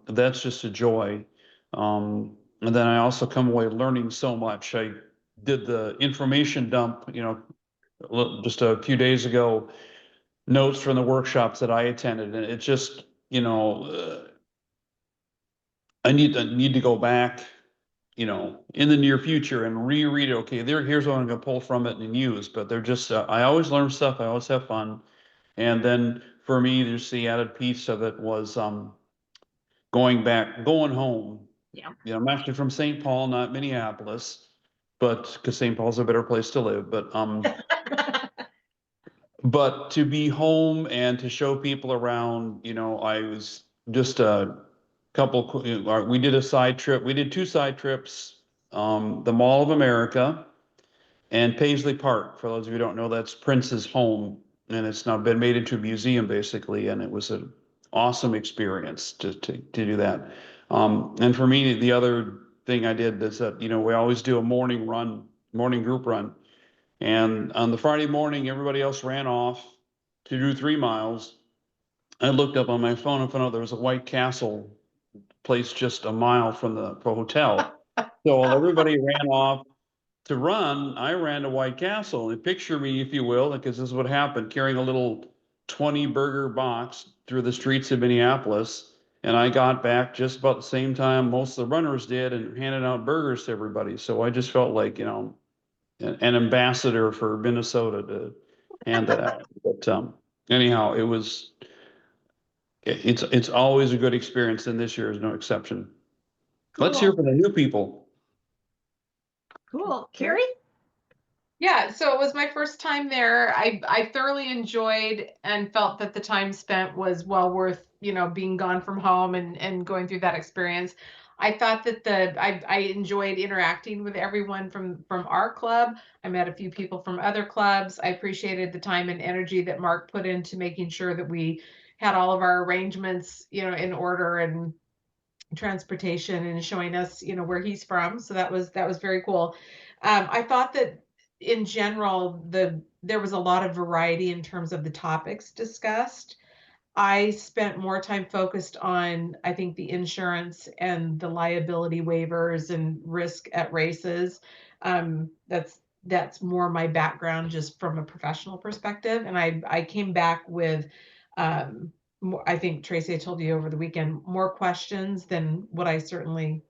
that's just a joy. And then I also come away learning so much. I did the information dump, you know, just a few days ago, notes from the workshops that I attended, and it just, you know, I need to go back, you know, in the near future and reread it. Okay, here's what I'm going to pull from it and use. But they're just, I always learn stuff. I always have fun. And then for me, there's the added piece of it was going home. Yeah. You know, I'm actually from St. Paul, not Minneapolis, but because St. Paul's a better place to live. But to be home and to show people around, you know, I was just a couple, we did a side trip. We did 2 side trips, the Mall of America and Paisley Park. For those of you who don't know, that's Prince's home. And it's now been made into a museum basically. And it was an awesome experience to do that. And for me, the other thing I did is that, you know, we always do a morning group run. And on the Friday morning, everybody else ran off to do 3 miles. I looked up on my phone and found out there was a White Castle place just a mile from the hotel. So while everybody ran off to run, I ran to White Castle. And picture me, if you will, because this is what happened, carrying a little 20 burger box through the streets of Minneapolis. And I got back just about the same time most of the runners did and handed out burgers to everybody. So I just felt like, you know, an ambassador for Minnesota to hand that out. But anyhow, it's always a good experience, and this year is no exception. Let's hear from the new people. Cool. Carrie? Yeah, so it was my first time there. I thoroughly enjoyed and felt that the time spent was well worth, you know, being gone from home and going through that experience. I thought that I enjoyed interacting with everyone from our club. I met a few people from other clubs. I appreciated the time and energy that Mark put into making sure that we had all of our arrangements, you know, in order and transportation and showing us, you know, where he's from. So that was very cool. I thought that in general, there was a lot of variety in terms of the topics discussed. I spent more time focused on, I think, the insurance and the liability waivers and risk at races. That's more my background just from a professional perspective. And I came back with, more, I think Tracy, I told you over the weekend, more questions than what I certainly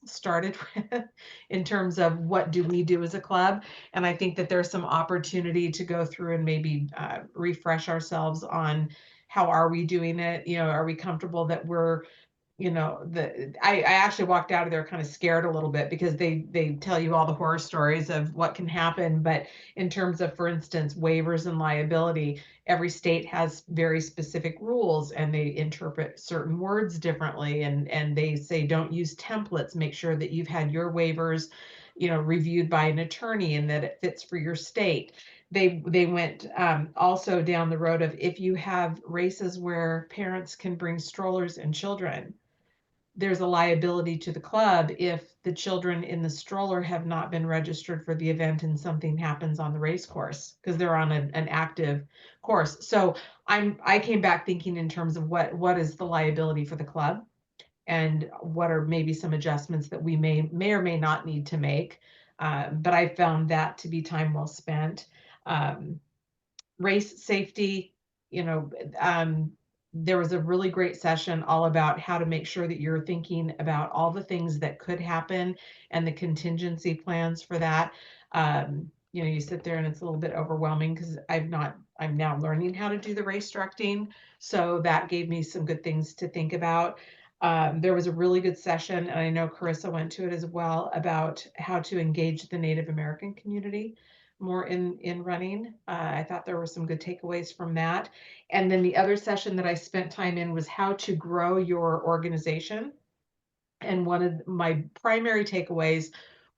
started with in terms of what do we do as a club. And I think that there's some opportunity to go through and maybe refresh ourselves on how are we doing it? You know, are we comfortable that we're, you know, I actually walked out of there kind of scared a little bit because they tell you all the horror stories of what can happen. But in terms of, for instance, waivers and liability, every state has very specific rules and they interpret certain words differently. And they say, don't use templates, make sure that you've had your waivers, you know, reviewed by an attorney and that it fits for your state. They went also down the road of if you have races where parents can bring strollers and children, there's a liability to the club if the children in the stroller have not been registered for the event and something happens on the race course because they're on an active course. So I came back thinking in terms of what is the liability for the club and what are maybe some adjustments that we may or may not need to make. But I found that to be time well spent. Race safety, you know, there was a really great session all about how to make sure that you're thinking about all the things that could happen and the contingency plans for that. You know, you sit there and it's a little bit overwhelming because I'm now learning how to do the race directing. So that gave me some good things to think about. There was a really good session, and I know Carissa went to it as well, about how to engage the Native American community more in running. I thought there were some good takeaways from that. And then the other session that I spent time in was how to grow your organization. And one of my primary takeaways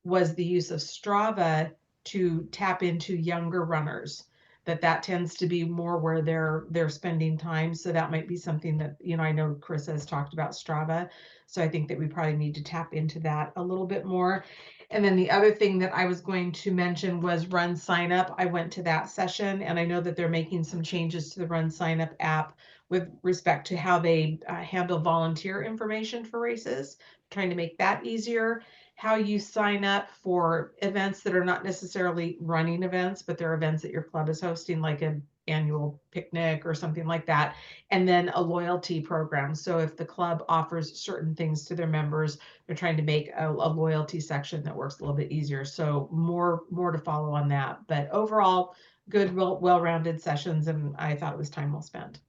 was the use of Strava to tap into younger runners. That tends to be more where they're spending time. So that might be something that, I know Chris has talked about Strava. So I think that we probably need to tap into that a little bit more. And then the other thing that I was going to mention was Run Sign Up. I went to that session, and I know that they're making some changes to the Run Sign Up app with respect to how they handle volunteer information for races, trying to make that easier. How you sign up for events that are not necessarily running events, but they're events that your club is hosting, like an annual picnic or something like that. And then a loyalty program. So if the club offers certain things to their members, they're trying to make a loyalty section that works a little bit easier. So more to follow on that. But overall, good, well-rounded sessions, and I thought it was time well spent.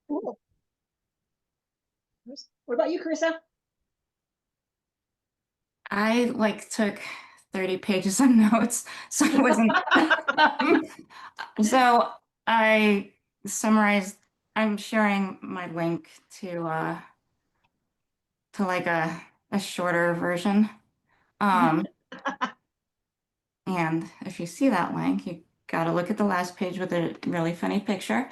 Cool. What about you, Carissa? I took 30 pages of notes, so it wasn't. So I summarized. I'm sharing my link to a shorter version. And if you see that link, you got to look at the last page with a really funny picture.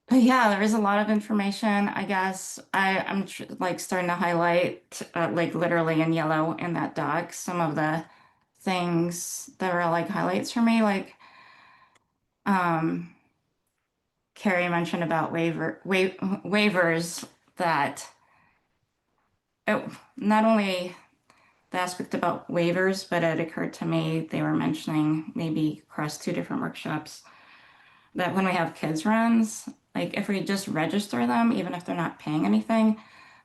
But yeah, there is a lot of information. I guess I'm starting to highlight literally in yellow in that doc some of the things that are highlights for me. Carrie mentioned about waivers that not only the aspect about waivers, but it occurred to me they were mentioning maybe across 2 different workshops that when we have kids runs, if we just register them, even if they're not paying anything,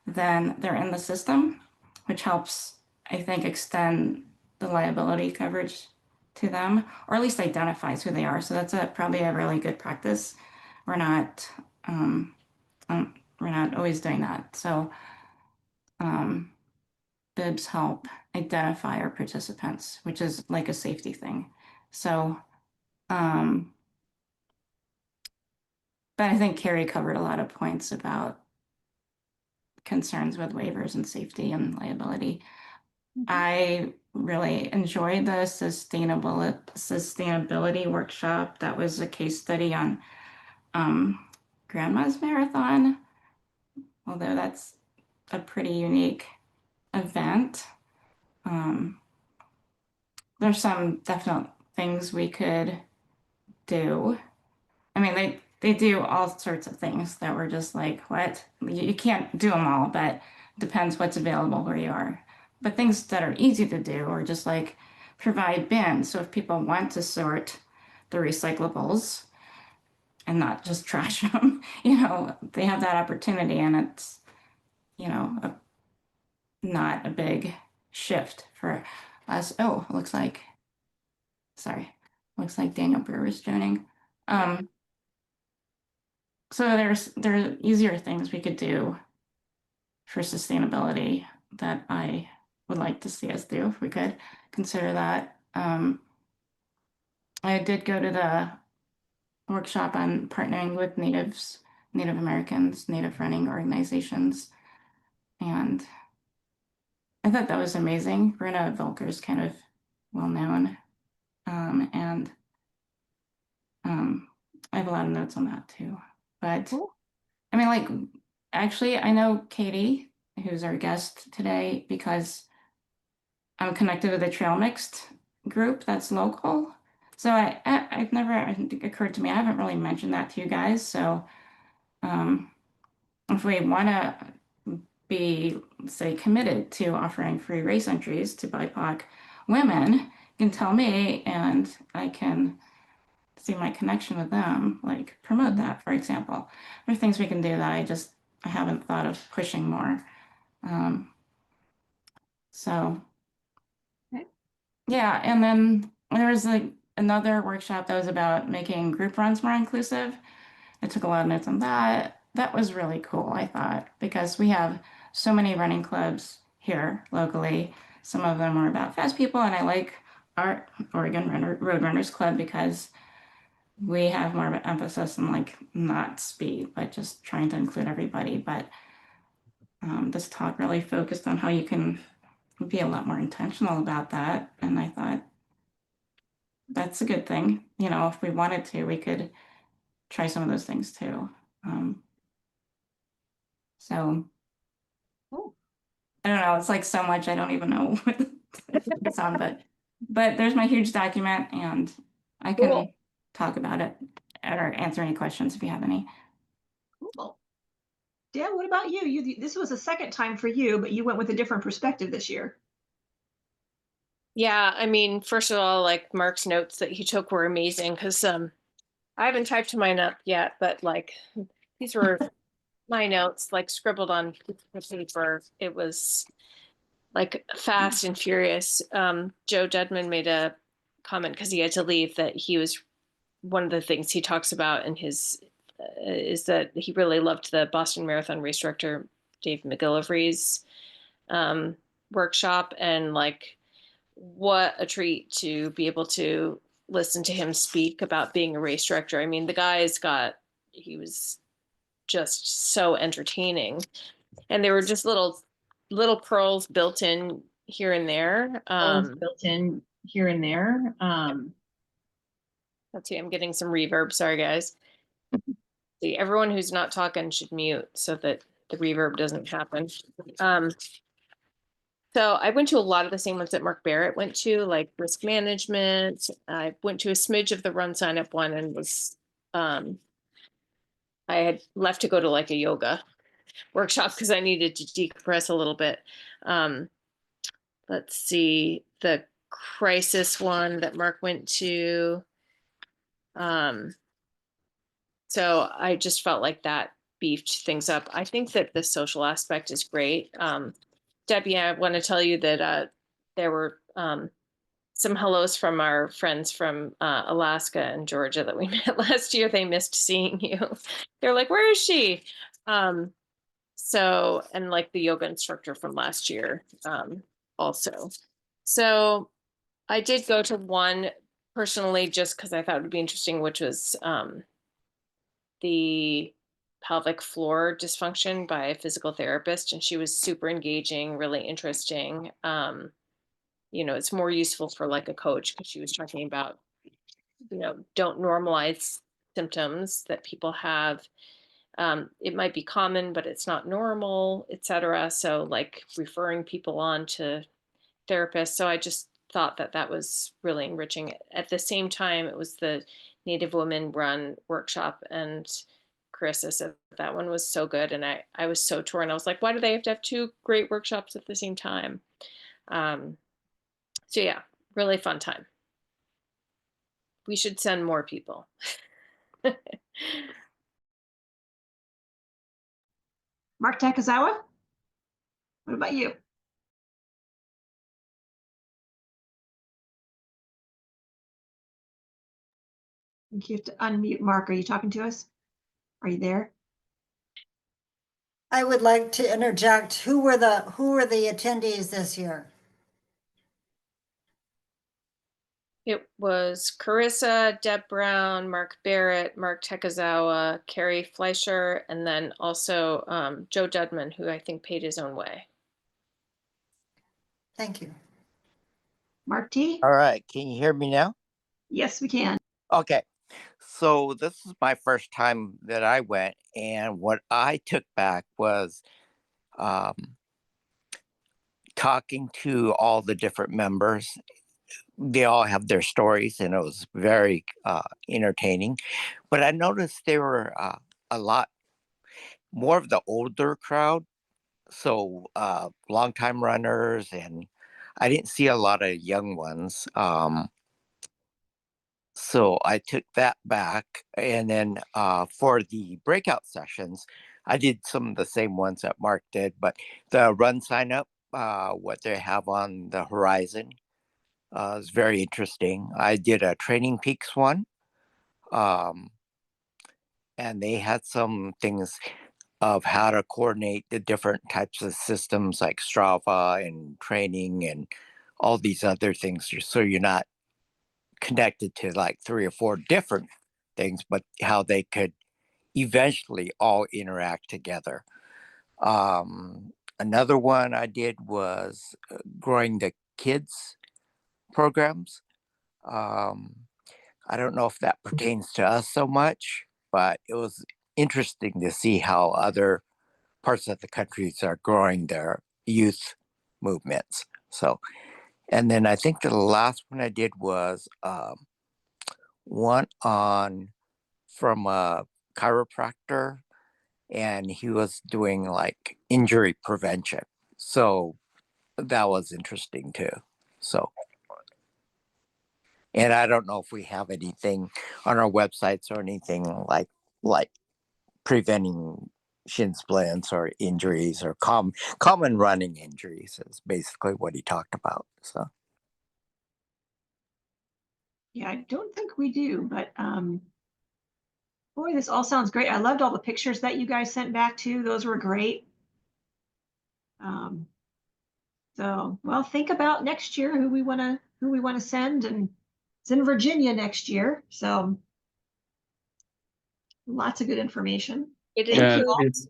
then they're in the system, which helps, I think, extend the liability coverage to them, or at least identifies who they are. So that's probably a really good practice. We're not always doing that. So bibs help identify our participants, which is like a safety thing. So but I think Carrie covered a lot of points about concerns with waivers and safety and liability. I really enjoyed the sustainability workshop. That was a case study on Grandma's Marathon, although that's a pretty unique event. There's some definite things we could do. I mean, they do all sorts of things that were just what? You can't do them all, but depends what's available where you are. But things that are easy to do, or just provide bins. So if people want to sort the recyclables and not just trash them, they have that opportunity, and it's, not a big shift for us. Oh, looks like Daniel Brewer is joining. So there are easier things we could do for sustainability that I would like to see us do if we could consider that. I did go to the workshop on partnering with Native Americans, Native running organizations, and I thought that was amazing. Bruna Volker is kind of well known, and I have a lot of notes on that too. But cool. I mean, actually, I know Katie, who's our guest today, because I'm connected with a Trail Mixed group that's local. So I've never, it occurred to me, I haven't really mentioned that to you guys. So if we want to be, say, committed to offering free race entries to BIPOC women, you can tell me, and I can see my connection with them, promote that, for example. There are things we can do that I haven't thought of pushing more. So, okay. Yeah, and then there was another workshop that was about making group runs more inclusive. I took a lot of notes on that. that was really cool, I thought, because we have so many running clubs here locally. Some of them are about fast people, and I like our Road Runners Club because we have more of an emphasis on like not speed, but just trying to include everybody. But this talk really focused on how you can be a lot more intentional about that. And I thought that's a good thing. You know, if we wanted to, we could try some of those things too. So Cool. I don't know. It's like so much. I don't even know what to focus on, but there's my huge document, and I can Cool. talk about it or answer any questions if you have any. Cool. Deb, what about you? This was the second time for you, but you went with a different perspective this year. Yeah, I mean, first of all, like Mark's notes that he took were amazing because I haven't typed mine up yet, but like these were my notes, like scribbled on paper. It was like fast and furious. Joe Judman made a comment because he had to leave that he was one of the things he talks about in his is that he really loved the Boston Marathon race director Dave McGillivray's workshop, and like what a treat to be able to listen to him speak about being a race director. I mean, the guy's he was just so entertaining, and there were just little pearls built in here and there. Let's see, I'm getting some reverb. Sorry, guys. See, everyone who's not talking should mute so that the reverb doesn't happen. So I went to a lot of the same ones that Mark Barrett went to, like risk management. I went to a smidge of the run sign up one and was, I had left to go to like a yoga workshop because I needed to decompress a little bit. Let's see, the crisis one that Mark went to. So I just felt like that beefed things up. I think that the social aspect is great. Debbie, I want to tell you that there were some hellos from our friends from Alaska and Georgia that we met last year. They missed seeing you. They're like, where is she? So, and like the yoga instructor from last year also. So I did go to one personally just because I thought it would be interesting, which was the pelvic floor dysfunction by a physical therapist, and she was super engaging, really interesting. You know, it's more useful for like a coach because she was talking about, you know, don't normalize symptoms that people have. It might be common, but it's not normal, etc. So like referring people on to therapists. So I just thought that that was really enriching. At the same time, it was the Native Women Run workshop, and Carissa said that one was so good, and I was so torn. I was like, why do they have to have two great workshops at the same time? So yeah, really fun time. We should send more people. Mark Takazawa, what about you? You have to unmute. Mark, are you talking to us? Are you there? I would like to interject. Who were the attendees this year? It was Carissa, Deb Brown, Mark Barrett, Mark Tekazawa, Carrie Fleischer, and then also Joe Judman, who I think paid his own way. Thank you. Mark T? All right, can you hear me now? Yes, we can. Okay, so this is my first time that I went, and what I took back was talking to all the different members. They all have their stories, and it was very entertaining. But I noticed there were a lot more of the older crowd, so longtime runners, and I didn't see a lot of young ones. So I took that back. And then for the breakout sessions, I did some of the same ones that Mark did, but the run sign up, what they have on the horizon is very interesting. I did a Training Peaks one. and they had some things of how to coordinate the different types of systems like Strava and training and all these other things, so you're not connected to like 3 or 4 different things, but how they could eventually all interact together. Another one I did was growing the kids programs. I don't know if that pertains to us so much, but it was interesting to see how other parts of the countries are growing their youth movements. So, and then I think the last one I did was one on from a chiropractor, and he was doing like injury prevention. So that was interesting too. So, and I don't know if we have anything on our websites or anything like preventing shin splints or injuries or common running injuries is basically what he talked about. So Yeah, I don't think we do, but boy, this all sounds great. I loved all the pictures that you guys sent back too. Those were great. So, well, think about next year who we want to send, and it's in Virginia next year. So lots of good information. It Yeah, includes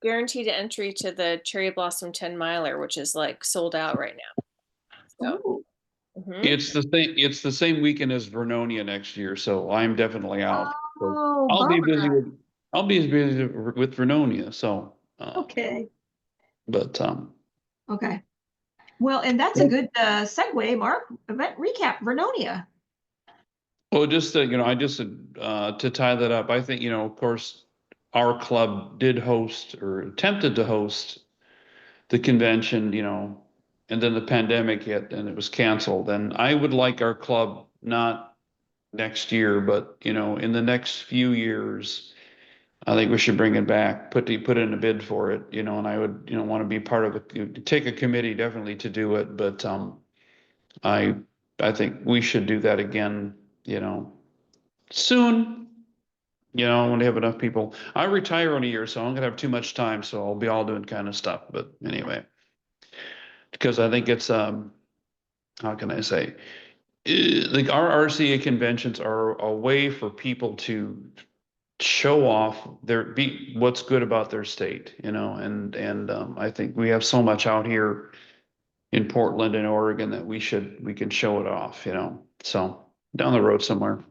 guaranteed entry to the Cherry Blossom 10 miler, which is like sold out right now. So Ooh. it's the same weekend as Vernonia next year, so I'm definitely out. So Oh, I'll be busy bummer. with Vernonia. So Okay. but Okay. Well, and that's a good segue, Mark. Event recap, Vernonia. well, just I just to tie that up, I think of course our club did host or attempted to host the convention, and then the pandemic hit and it was canceled. And I would like our club not next year, but in the next few years, I think we should bring it back, put in a bid for it, and I would, want to be part of it, take a committee definitely to do it. But I think we should do that again, soon. When we have enough people. I retire in a year, so I'm gonna have too much time, so I'll be all doing kind of stuff. But anyway, because I think it's how can I say, like our RRCA conventions are a way for people to show off what's good about their state, and I think we have so much out here in Portland and Oregon that we can show it off, so down the road somewhere.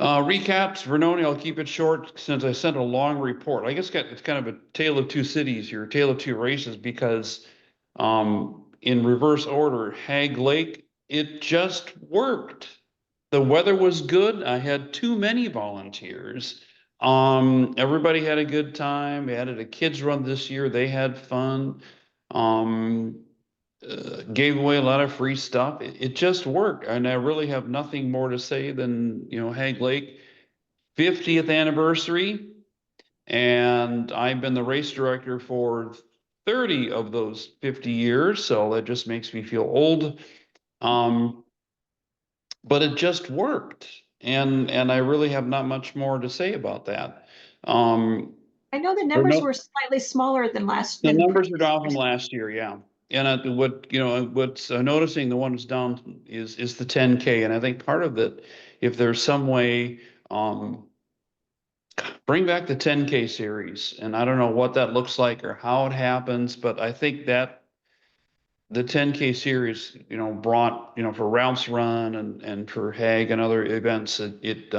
Recaps, Vernonia, I'll keep it short since I sent a long report. I guess it's kind of a tale of two cities here, tale of two races, because in reverse order, Hagg Lake, it just worked. The weather was good. I had too many volunteers. Everybody had a good time. We added a kids run this year. They had fun. Gave away a lot of free stuff. It just worked. And I really have nothing more to say than, Hagg Lake 50th anniversary. And I've been the race director for 30 of those 50 years. So that just makes me feel old. But it just worked. And I really have not much more to say about that. I know the numbers were slightly smaller than the numbers are down from last year, yeah. And what's noticing the one that's down is the 10K, and I think part of it, if there's some way, bring back the 10K series, and I don't know what that looks like or how it happens, but I think that the 10K series, brought, for Ralph's Run and for Hagg and other events, it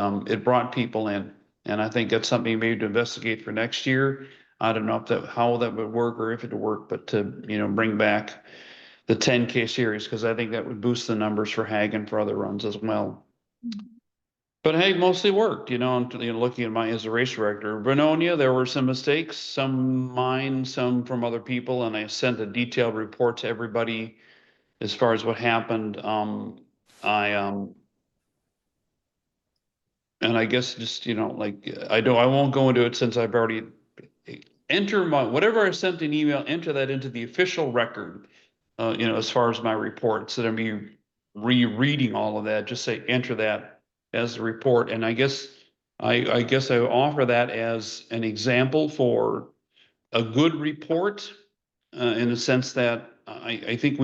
brought people in, and I think that's something maybe to investigate for next year. I don't know how that would work or if it would work, but to bring back the 10K series, because I think that would boost the numbers for Hagg and for other runs as well. But Hagg mostly worked, looking at as a race director. Vernonia, there were some mistakes, some mine, some from other people, and I sent a detailed report to everybody as far as what happened. And I guess just, I won't go into it since I've already whatever I sent an email, enter that into the official record, as far as my report, instead of me rereading all of that, just say, enter that as a report. And I guess I guess I offer that as an example for a good report, in the sense that I think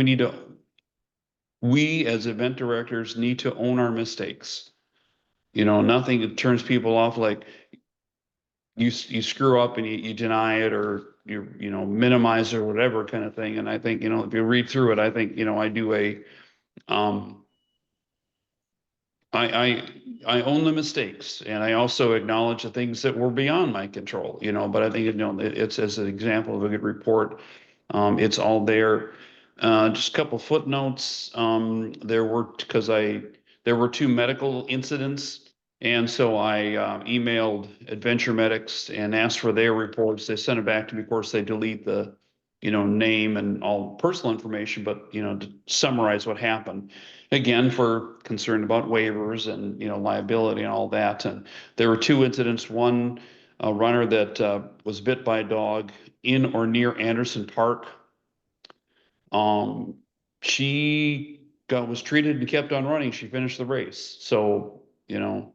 we as event directors need to own our mistakes. You know, nothing that turns people off, like you screw up and you deny it, or you know, minimize it or whatever kind of thing. And I think, you know, if you read through it, I think, you know, I do I own the mistakes, and I also acknowledge the things that were beyond my control, you know, but I think, you know, it's as an example of a good report. It's all there. Just a couple footnotes. There were two medical incidents, and so I emailed Adventure Medics and asked for their reports. They sent it back to me. Of course, they delete the, you know, name and all personal information, but, you know, to summarize what happened. Again, for concern about waivers and, you know, liability and all that. And there were two incidents. One, a runner that was bit by a dog in or near Anderson Park. She was treated and kept on running. She finished the race. So, you know,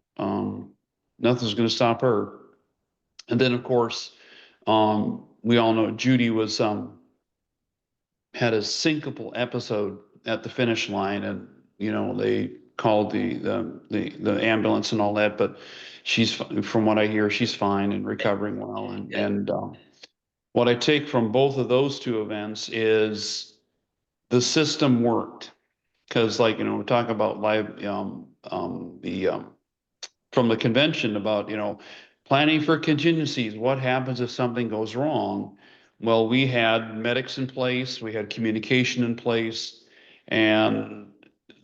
nothing's going to stop her. And then, of course, we all know Judy was had a syncopal episode at the finish line, and you know, they called the ambulance and all that, but she's, from what I hear, she's fine and recovering well. And what I take from both of those two events is the system worked, because, like, you know, we talk about live from the convention about, you know, planning for contingencies. What happens if something goes wrong? Well, we had medics in place, we had communication in place, and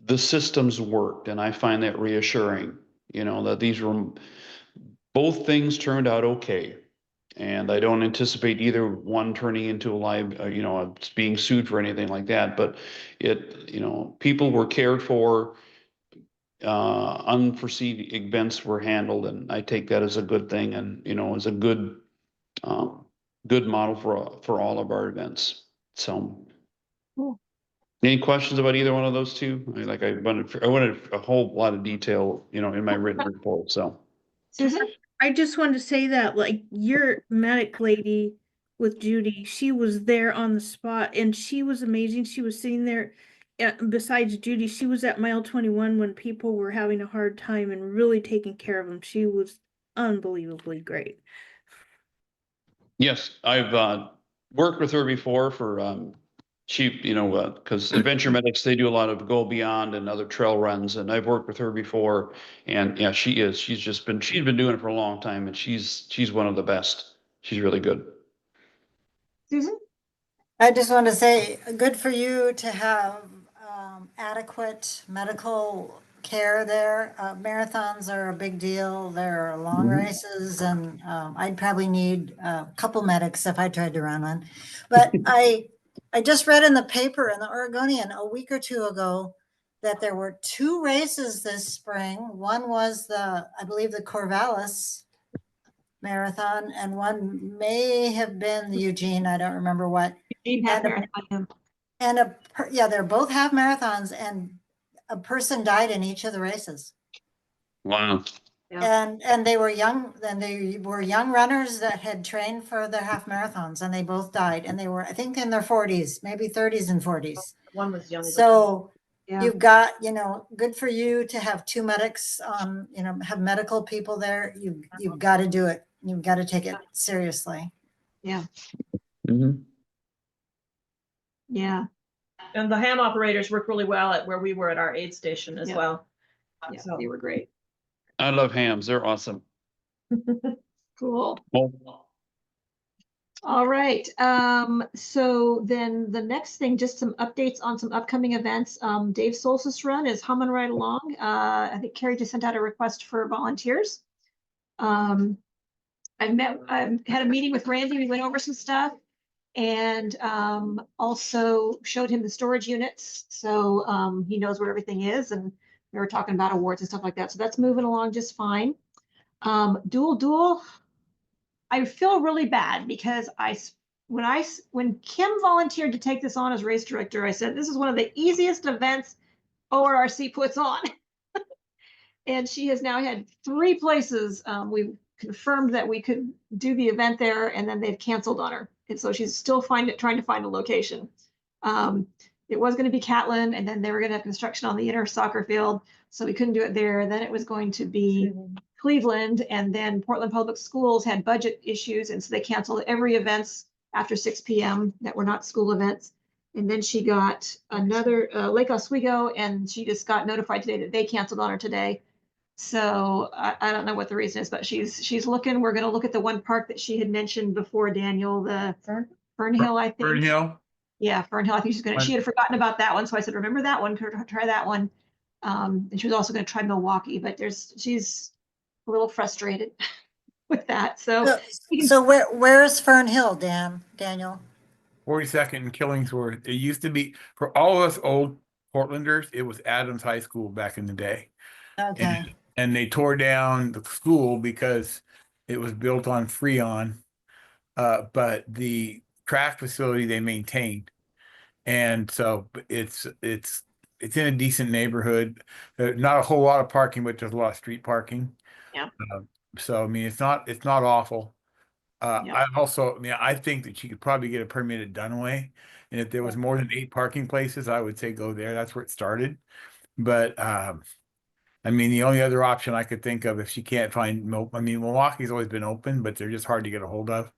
the systems worked. And I find that reassuring, you know, that both things turned out okay. And I don't anticipate either one turning into a live, you know, being sued for anything like that. But you know, people were cared for, unforeseen events were handled, and I take that as a good thing, and, you know, as a good model for all of our events. So, Cool. Any questions about either one of those two? I wanted a whole lot of detail, you know, in my written report. So, Susan? I just wanted to say that, like, your medic lady with Judy, she was there on the spot and she was amazing. She was sitting there. Besides Judy, she was at mile 21 when people were having a hard time and really taking care of them. She was unbelievably great. yes, I've worked with her before for you know, because Adventure Medics, they do a lot of Go Beyond and other trail runs, and I've worked with her before. And yeah, she's been doing it for a long time, and she's one of the best. She's really good. Susan? I just want to say, good for you to have adequate medical care there. Marathons are a big deal. They're long races, and I'd probably need a couple medics if I tried to run one. But I just read in the paper in the Oregonian a week or two ago that there were two races this spring. One was I believe the Corvallis Marathon, and one may have been the Eugene. I don't remember what. And they're both half marathons, and a person died in each of the races. Wow. Yeah. And they were young, and they were young runners that had trained for their half marathons, and they both died, and they were, I think, in their 40s, maybe 30s and 40s. One was young. So Yeah. you've got, you know, good for you to have two medics, you know, have medical people there. You've got to do it. You've got to take it seriously. Yeah. Mm-hmm. Yeah. And the ham operators worked really well at where we were at our aid station as Yeah. well. Yeah, So they were great. I love hams. They're awesome. Cool. Well, All right. So then the next thing, just some updates on some upcoming events. Dave's Solstice Run is humming right along. I think Carrie just sent out a request for volunteers. I've had a meeting with Randy. We went over some stuff, and also showed him the storage units. So he knows where everything is, and we were talking about awards and stuff like that. So that's moving along just fine. Duel. I feel really bad because when Kim volunteered to take this on as race director, I said, this is one of the easiest events ORRC puts on. And she has now had 3 places. We confirmed that we could do the event there, and then they've canceled on her. And so she's still trying to find a location. It was going to be Catlin, and then they were going to have construction on the inner soccer field, so we couldn't do it there. Then it was going to be Cleveland, and then Portland Public Schools had budget issues, and so they canceled every events after 6 p.m. that were not school events. And then she got another Lake Oswego, and she just got notified today that they canceled on her today. So I don't know what the reason is, but she's looking. We're going to look at the one park that she had mentioned before, Daniel, the Fernhill, I think. Fernhill? Yeah, Fernhill. I think she had forgotten about that one. So I said, remember that one, try that one. And she was also going to try Milwaukee, but she's a little frustrated with that. So where's Fernhill, Daniel? 42nd and Killingsworth. It used to be, for all of us old Portlanders, it was Adams High School back in the day. Okay. And they tore down the school because it was built on Freon. But the track facility they maintained. And so it's in a decent neighborhood. Not a whole lot of parking, but there's a lot of street parking. Yeah. So I mean, it's not awful. Yeah. I think that you could probably get a permit at Dunaway, and if there was more than 8 parking places, I would say go there. That's where it started. But I mean, the only other option I could think of if she can't find, Milwaukee's always been open, but they're just hard to get a hold of.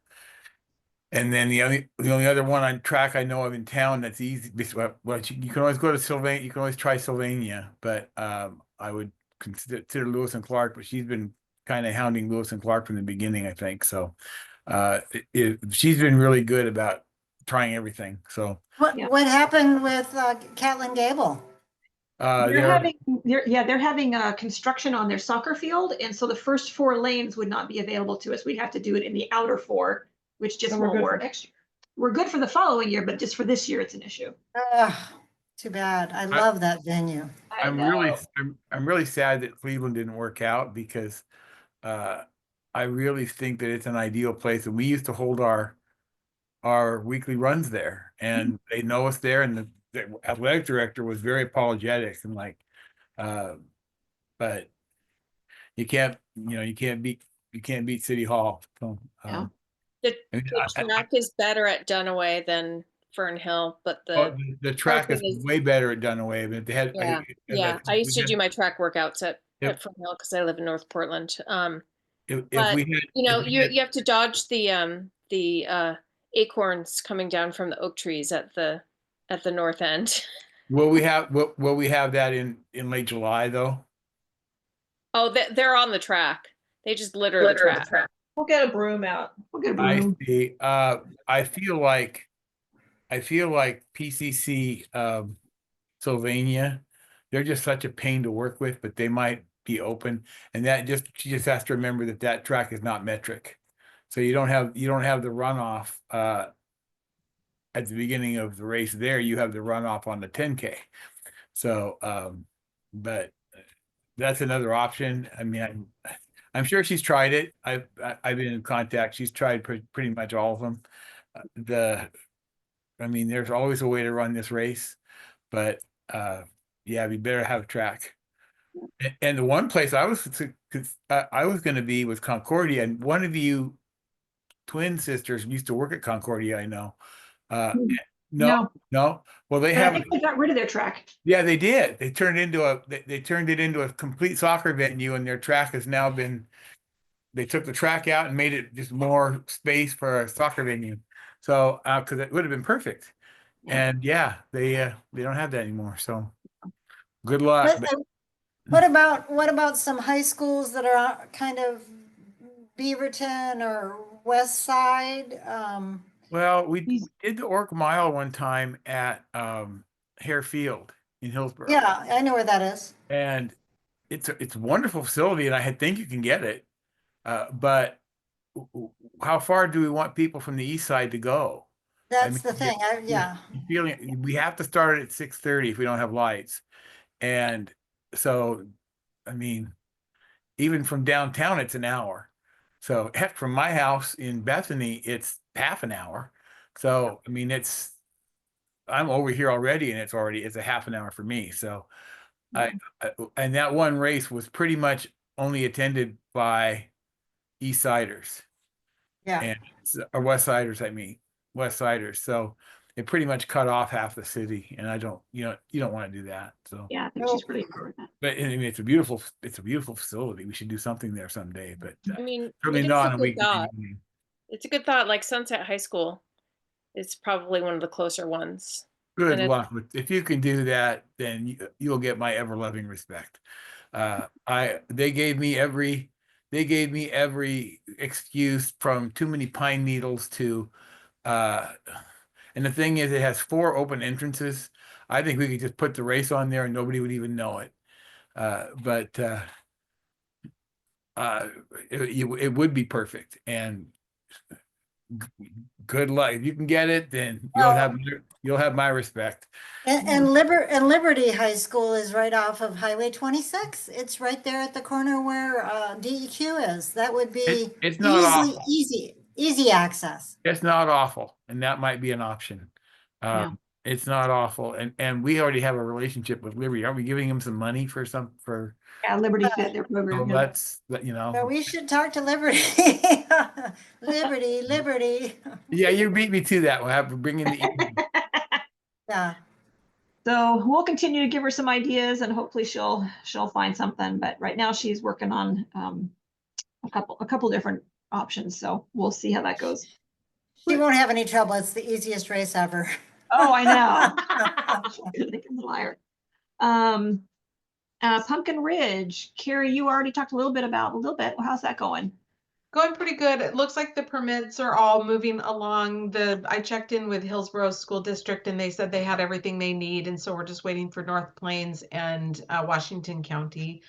And then the only other one on track I know of in town that's easy. Well, you can always go to Sylvania. You can always try Sylvania, but I would consider Lewis and Clark. But she's been kind of hounding Lewis and Clark from the beginning, I think. So she's been really good about trying everything. So What happened with Catlin Gable? They're having construction on their soccer field, and so the first 4 lanes would not be available to us. We'd have to do it in the outer 4, which just won't work. We're good for the following year, but just for this year, it's an issue. Too bad. I love that venue. I'm really sad that Cleveland didn't work out, because I really think that it's an ideal place, and we used to hold our weekly runs there, and they know us there, and the athletic director was very apologetic and but you can't beat City Hall. So, The track is better at Dunaway than Fernhill, but the track is way better at Dunaway. But they had I used to do my track workouts at Fernhill because I live in North Portland. You have to dodge the acorns coming down from the oak trees at the north end. Will we have that in late July though? Oh, they're on the track. They just litter the track. We'll get a broom out. We'll get a broom. I see. I feel like PCC Sylvania, they're just such a pain to work with, but they might be open. And she just has to remember that track is not metric. So you don't have the runoff at the beginning of the race there. You have the runoff on the 10K. So but that's another option. I mean, I'm sure she's tried it. I've been in contact. She's tried pretty much all of them. There's always a way to run this race, but we better have a track. And the one place I was going to be was Concordia, and one of you twin sisters used to work at Concordia, I know. No. Well, they I think they got rid of their track. Yeah, they did. They turned it into a complete soccer venue, and their track has now been. They took the track out and made it just more space for a soccer venue. So, because it would have been perfect, and they don't have that anymore. So, good luck. What about some high schools that are kind of Beaverton or West Side? Well, we did the Orc Mile one time at Hare Field in Hillsborough. Yeah, I know where that is. And it's a wonderful facility, and I think you can get it. But how far do we want people from the east side to go? That's the thing. We have to start at 6:30 if we don't have lights. And so, even from downtown, it's an hour. So heck, from my house in Bethany, it's half an hour. So, I'm over here already, and it's a half an hour for me. So, And that one race was pretty much only attended by East Siders. Yeah. And or West Siders, I mean, West Siders. So it pretty much cut off half the city, and I don't, you don't want to do that. So Yeah, I think she's pretty important. but I mean, it's a beautiful facility. We should do something there someday, but I mean, certainly it's not a on a good weekend thought. evening. It's a good thought. Like Sunset High School is probably one of the closer ones. Good And luck with if you can do that, then you'll get my ever loving respect. They gave me every excuse from too many pine needles to and the thing is it has 4 open entrances. I think we could just put the race on there and nobody would even know it. It would be perfect, and good luck. If you can get it, then you'll have my respect. And Liberty High School is right off of Highway 26. It's right there at the corner where DEQ is. That would be It's not awful. easy access. It's not awful, and that might be an option. It's not awful, and we already have a relationship with Liberty. Aren't we giving them some money for Yeah, Liberty Fit, their program. So yeah. let's So we should talk to Liberty. Liberty. Yeah, you beat me to that. We'll have to bring in the Yeah. So we'll continue to give her some ideas, and hopefully she'll find something. But right now she's working on a couple different options. So we'll see how that goes. She won't have any trouble. It's the easiest race ever. Oh, I know. Liar. Pumpkin Ridge, Carrie, you already talked a little bit. How's that going? Going pretty good. It looks like the permits are all moving along. I checked in with Hillsborough School District and they said they had everything they need. And so we're just waiting for North Plains and Washington County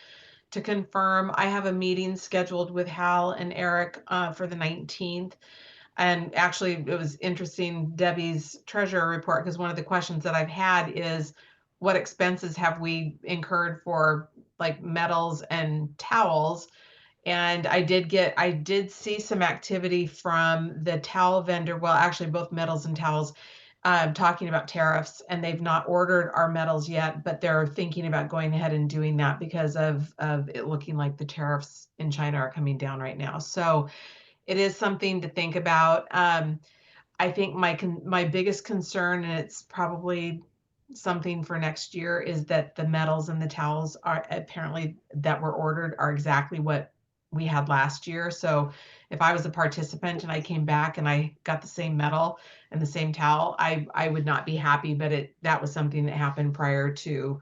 to confirm. I have a meeting scheduled with Hal and Eric for the 19th. And actually, it was interesting, Debbie's treasurer report, because one of the questions that I've had is, what expenses have we incurred for like metals and towels? And I did see some activity from the towel vendor. Well, actually both metals and towels talking about tariffs, and they've not ordered our metals yet, but they're thinking about going ahead and doing that because of it looking like the tariffs in China are coming down right now. So it is something to think about. I think my biggest concern, and it's probably something for next year, is that the metals and the towels are apparently that were ordered are exactly what we had last year. So if I was a participant and I came back and I got the same metal and the same towel, I would not be happy, but that was something that happened prior to,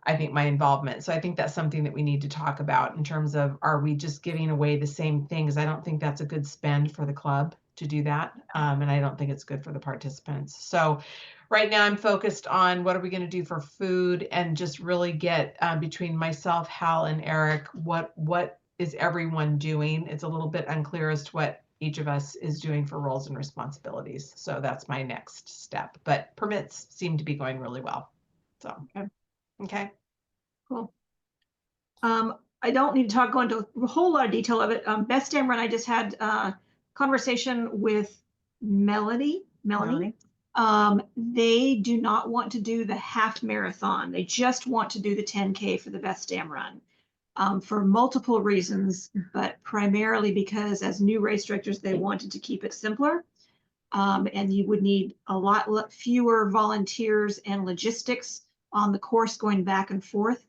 I think, my involvement. So I think that's something that we need to talk about in terms of, are we just giving away the same things? I don't think that's a good spend for the club to do that. And I don't think it's good for the participants. So right now I'm focused on what are we going to do for food, and just really get between myself, Hal, and Eric, what is everyone doing? It's a little bit unclear as to what each of us is doing for roles and responsibilities. So that's my next step, but permits seem to be going really well. So, okay. Cool. I don't need to go into a whole lot of detail of it. Best Damn Run, I just had a conversation with Melanie. They do not want to do the half marathon. They just want to do the 10K for the Best Damn Run. For multiple reasons, but primarily because as new race directors, they wanted to keep it simpler. And you would need a lot fewer volunteers and logistics on the course going back and forth.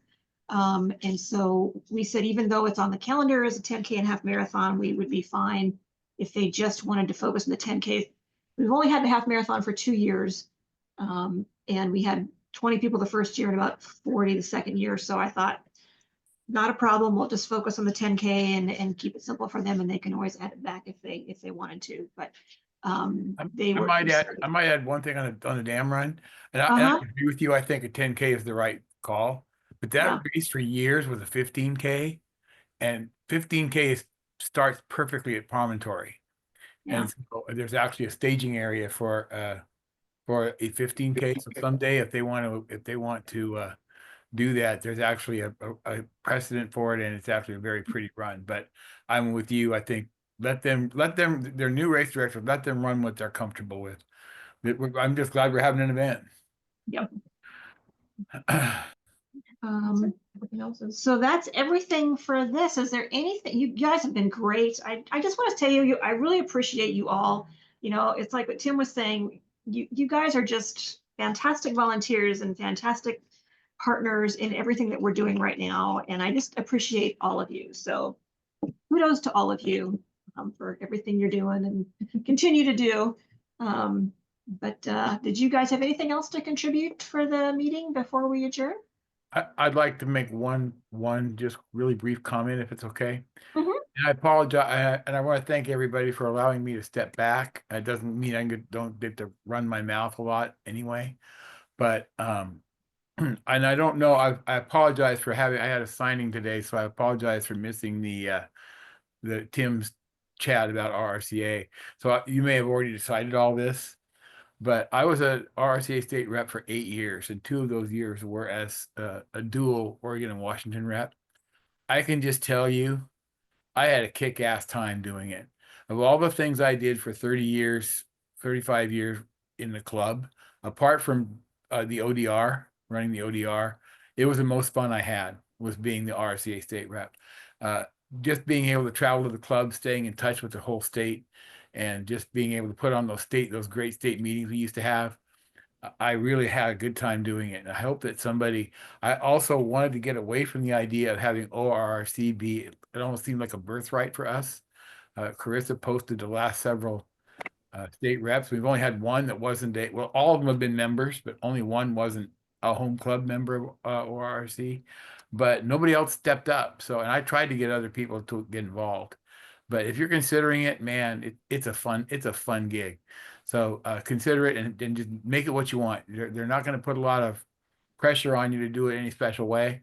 And so we said, even though it's on the calendar as a 10K and half marathon, we would be fine if they just wanted to focus on the 10K. We've only had the half marathon for 2 years. And we had 20 people the first year and about 40 the second year. So I thought, not a problem. We'll just focus on the 10K and keep it simple for them, and they can always add it back if they wanted to. But I might add one thing on the dam run, and I agree with you. I think a 10K is the right call, but that race for years was a 15K, and 15K starts perfectly at Promontory, and so there's actually a staging area for a 15K. So someday, if they want to do that, there's actually a precedent for it, and it's actually a very pretty run. But I'm with you. I think let them they're new race directors, let them run what they're comfortable with. I'm just glad we're having an event. Yep. Everything else is, so that's everything for this. Is there anything, you guys have been great. I just want to tell you, I really appreciate you all. You know, it's like what Tim was saying, you guys are just fantastic volunteers and fantastic partners in everything that we're doing right now. And I just appreciate all of you. So kudos to all of you for everything you're doing and continue to do. Did you guys have anything else to contribute for the meeting before we adjourn? I'd like to make one just really brief comment, if it's okay. Mhm. And I apologize, and I want to thank everybody for allowing me to step back. It doesn't mean don't get to run my mouth a lot anyway, but and I don't know. I apologize for I had a signing today, so I apologize for missing the Tim's chat about RRCA. So you may have already decided all this. But I was a RRCA state rep for 8 years, and 2 of those years were as a dual Oregon and Washington rep. I can just tell you, I had a kick-ass time doing it. Of all the things I did for 30 years, 35 years in the club, apart from the ODR, running the ODR, it was the most fun I had, was being the RRCA state rep. Just being able to travel to the club, staying in touch with the whole state, and just being able to put on those great state meetings we used to have. I really had a good time doing it. And I hope that I also wanted to get away from the idea of having ORRC be, it almost seemed like a birthright for us. Carissa posted the last several state reps. We've only had one that wasn't all of them have been members, but only one wasn't a home club member of ORRC, but nobody else stepped up. So, and I tried to get other people to get involved. But if you're considering it, man, it's a fun gig. So consider it and just make it what you want. They're not going to put a lot of pressure on you to do it any special way.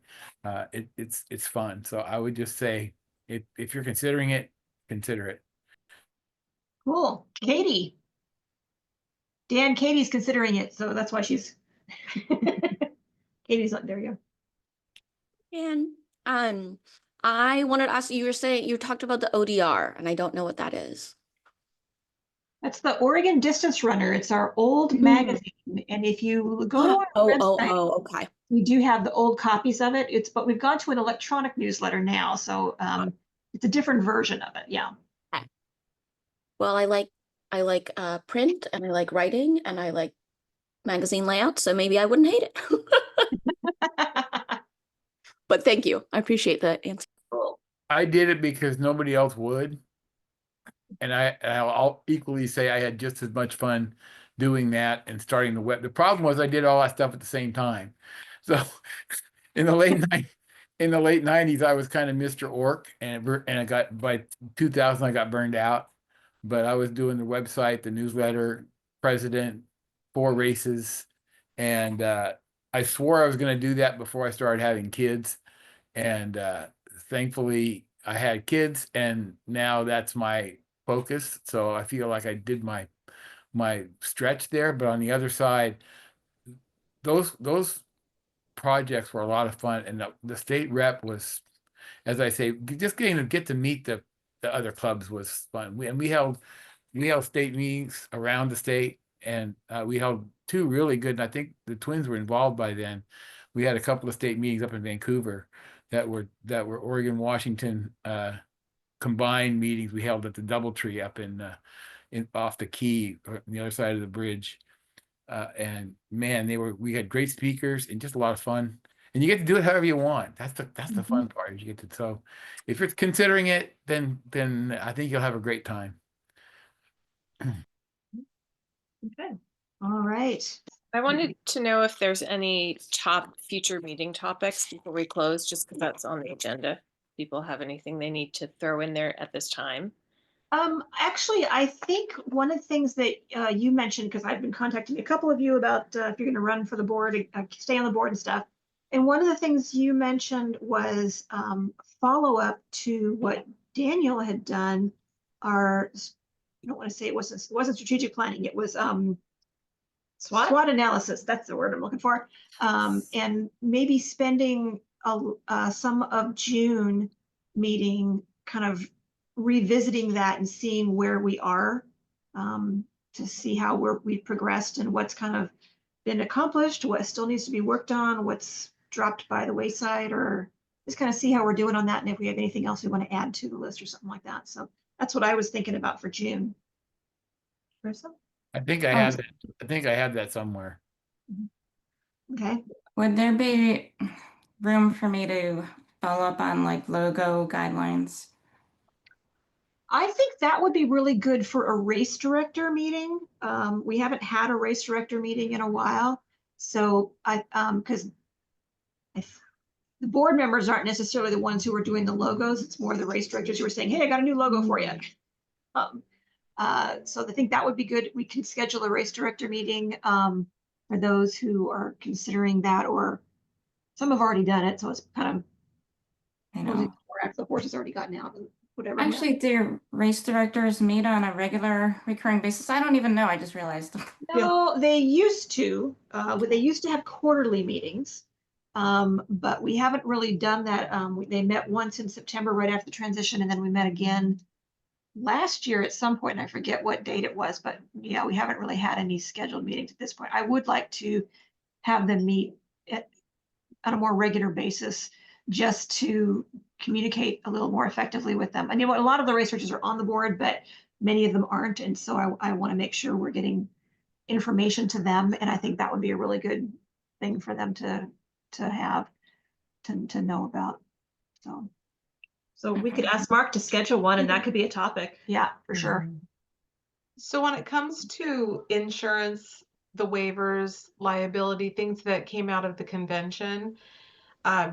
It's fun. So I would just say, if you're considering it, consider it. Cool. Katie. Katie's considering it, so that's why she's Katie's not there yet. And I wanted to ask you, you talked about the ODR, and I don't know what that is. That's the Oregon Distance Runner. It's our old magazine. And if you go to our website, okay. We do have the old copies of it. But we've gone to an electronic newsletter now. So it's a different version of it. Yeah. Okay. Well, I like print, and I like writing, and I like magazine layout, so maybe I wouldn't hate it. But thank you. I appreciate that answer. I did it because nobody else would. And I'll equally say I had just as much fun doing that and starting the web. The problem was I did all that stuff at the same time. So in the late 90s, I was kind of Mr. Orc, and I got, by 2000, I got burned out. But I was doing the website, the newsletter, president, 4 races, and I swore I was going to do that before I started having kids. And thankfully, I had kids, and now that's my focus. So I feel like I did my stretch there. But on the other side, those projects were a lot of fun, and the state rep was, as I say, just getting to get to meet the other clubs was fun. We held state meetings around the state, and we held 2 really good, and I think the Twins were involved by then. We had a couple of state meetings up in Vancouver that were Oregon, Washington combined meetings we held at the Doubletree up in off the Key, on the other side of the bridge. And man, we had great speakers and just a lot of fun. And you get to do it however you want. That's the fun part. You get to, so if you're considering it, then I think you'll have a great time. Okay. All right. I wanted to know if there's any top future meeting topics before we close, just because that's on the agenda. People have anything they need to throw in there at this time? Actually, I think one of the things that you mentioned, because I've been contacting a couple of you about if you're going to run for the board, stay on the board and stuff. And one of the things you mentioned was follow up to what Daniel had done. I don't want to say it wasn't strategic planning. It was SWOT analysis. That's the word I'm looking for. And maybe spending some of June meeting kind of revisiting that and seeing where we are, to see how we've progressed and what's kind of been accomplished, what still needs to be worked on, what's dropped by the wayside, or just kind of see how we're doing on that and if we have anything else we want to add to the list or something like that. So that's what I was thinking about for June. Carissa? I think I had that. I think I had that somewhere. Okay. Would there be room for me to follow up on like logo guidelines? I think that would be really good for a race director meeting. We haven't had a race director meeting in a while. So because the board members aren't necessarily the ones who are doing the logos. It's more the race directors who are saying, hey, I got a new logo for you. So I think that would be good. We can schedule a race director meeting for those who are considering that, or some have already done it. So it's kind of, I know. the horse has already gotten out and whatever. Actually, do race directors meet on a regular recurring basis? I don't even know. I just realized. No, they used to. They used to have quarterly meetings, but we haven't really done that. They met once in September right after the transition, and then we met again last year at some point, and I forget what date it was, but yeah, we haven't really had any scheduled meetings at this point. I would like to have them meet on a more regular basis, just to communicate a little more effectively with them. I mean, a lot of the race directors are on the board, but many of them aren't, and so I want to make sure we're getting information to them, and I think that would be a really good thing for them to have to know about. So we could ask Mark to schedule one, and that could be a topic. Yeah, for sure. So when it comes to insurance, the waivers, liability, things that came out of the convention,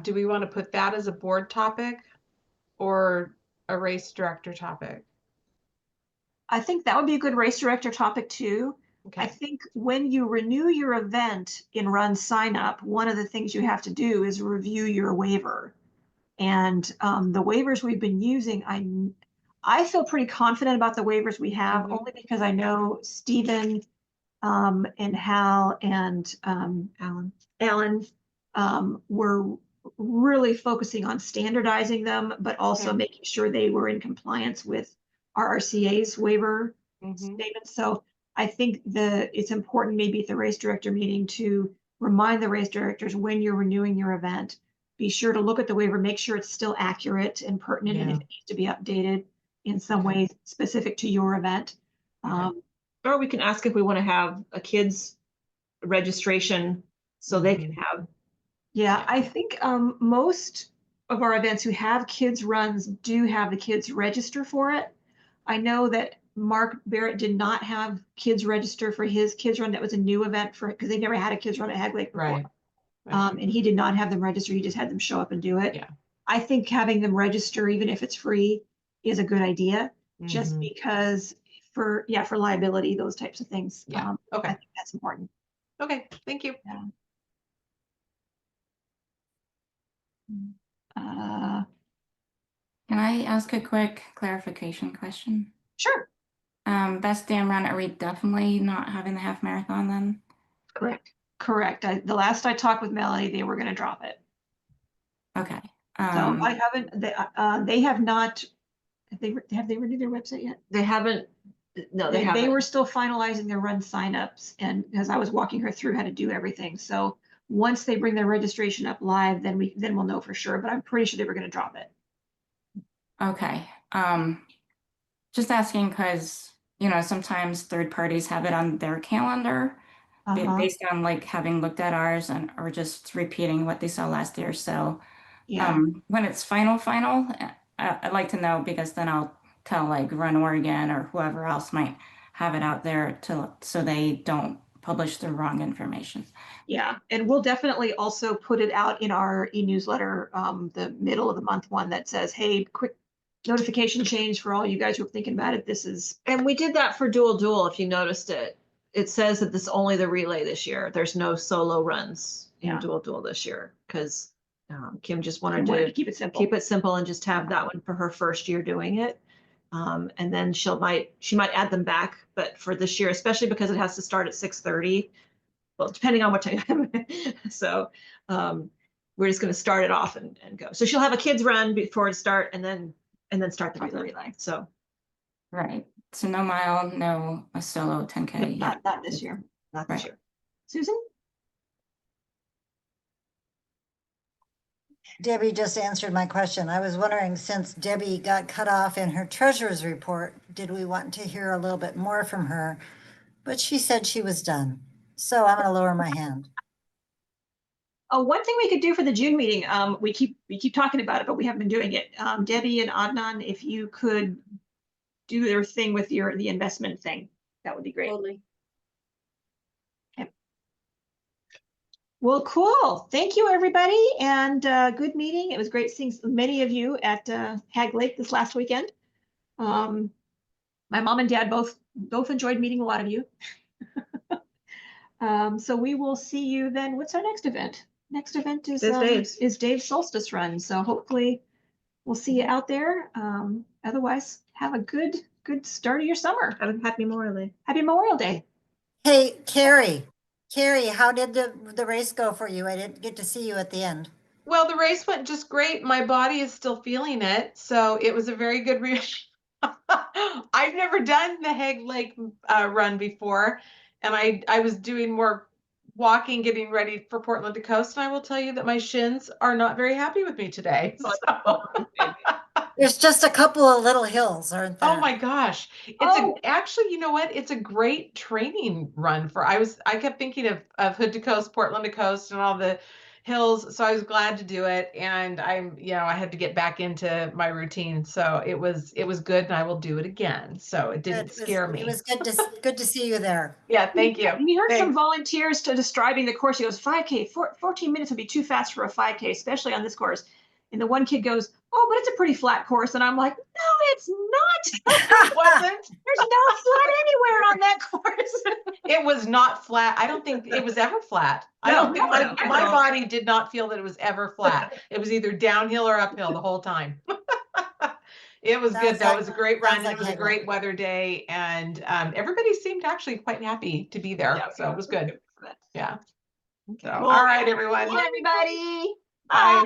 do we want to put that as a board topic or a race director topic? I think that would be a good race director topic too. Okay. I think when you renew your event in run sign up, one of the things you have to do is review your waiver. And the waivers we've been using, I feel pretty confident about the waivers we have, only because I know Stephen and Hal and Alan were really focusing on standardizing them, but also making sure they were in compliance with RRCA's waiver statement. So I think it's important maybe at the race director meeting to remind the race directors, when you're renewing your event, be sure to look at the waiver, make sure it's still accurate and pertinent, and if it needs to be updated in some way specific to your event. Or we can ask if we want to have a kids registration so they can have. Yeah, I think most of our events who have kids runs do have the kids register for it. I know that Mark Barrett did not have kids register for his kids run. That was a new event because they never had a kids run at Hagg Lake before. Right. And he did not have them register. He just had them show up and do it. Yeah. I think having them register, even if it's free, is a good idea, just because for liability, those types of things. Yeah. I Okay. think that's important. Okay. Thank you. Yeah. Can I ask a quick clarification question? Sure. Best damn run, are we definitely not having the half marathon then? Correct. The last I talked with Melanie, they were going to drop it. Okay. So I haven't. They have not. Have they renewed their website yet? They haven't. No, they haven't. They were still finalizing their run signups, and as I was walking her through how to do everything. So once they bring their registration up live, then we'll know for sure. But I'm pretty sure they were going to drop it. Okay. Just asking because, sometimes third parties have it on their calendar based on like having looked at ours or just repeating what they saw last year. So when it's final, I'd like to know, because then I'll tell like Run Oregon or whoever else might have it out there so they don't publish the wrong information. Yeah, and we'll definitely also put it out in our e-newsletter, the middle of the month one that says, hey, quick notification change for all you guys who are thinking about it. And we did that for Duel, if you noticed it. It says that this is only the relay this year. There's no solo runs in Duel this year, because Kim just wanted to keep it simple. And just have that one for her first year doing it. And then she might add them back, but for this year, especially because it has to start at 6:30. Well, depending on what time. So we're just going to start it off and go. So she'll have a kids run before it start, and then start the relay. So right. So no mile, no a solo 10K. Not this year. Not this year. Susan? Debbie just answered my question. I was wondering, since Debbie got cut off in her treasurer's report, did we want to hear a little bit more from her? But she said she was done. So I'm gonna lower my hand. Oh, one thing we could do for the June meeting, we keep talking about it, but we haven't been doing it. Debbie and Adnan, if you could do their thing with the investment thing, that would be great. Totally. Well, cool. Thank you, everybody, and good meeting. It was great seeing many of you at Hagg Lake this last weekend. My mom and dad both enjoyed meeting a lot of you. So we will see you then. What's our next event? Next event is Dave's Solstice Run. So hopefully we'll see you out there. Otherwise, have a good start of your summer. Have a happy Memorial Day. Happy Memorial Day. Hey, Carrie, how did the race go for you? I didn't get to see you at the end. Well, the race went just great. My body is still feeling it. So it was a very good race. I've never done the Hagg Lake run before. And I was doing more walking, getting ready for Portland to Coast. And I will tell you that my shins are not very happy with me today. So. There's just a couple of little hills, aren't there? Oh my gosh. Actually, you know what? It's a great training run I kept thinking of Hood to Coast, Portland to Coast, and all the hills. So I was glad to do it. And I had to get back into my routine. So it was good, and I will do it again. So it didn't scare me. It was good to see you there. Yeah, thank you. We heard Thanks. some volunteers describing the course. He goes, 5K, 14 minutes would be too fast for a 5K, especially on this course. And the one kid goes, oh, but it's a pretty flat course. And I'm like, no, it's not. It wasn't. There's no flat anywhere on that course. It was not flat. I don't think it was ever flat. I No, don't think no. my body did not feel that it was ever flat. It was either downhill or uphill the whole time. It was good though. It was a great run. And it was a great weather day, and everybody seemed actually quite happy to be there. Yeah, so it was good. Yeah. So, Cool. all right, everyone. Bye, everybody. Bye.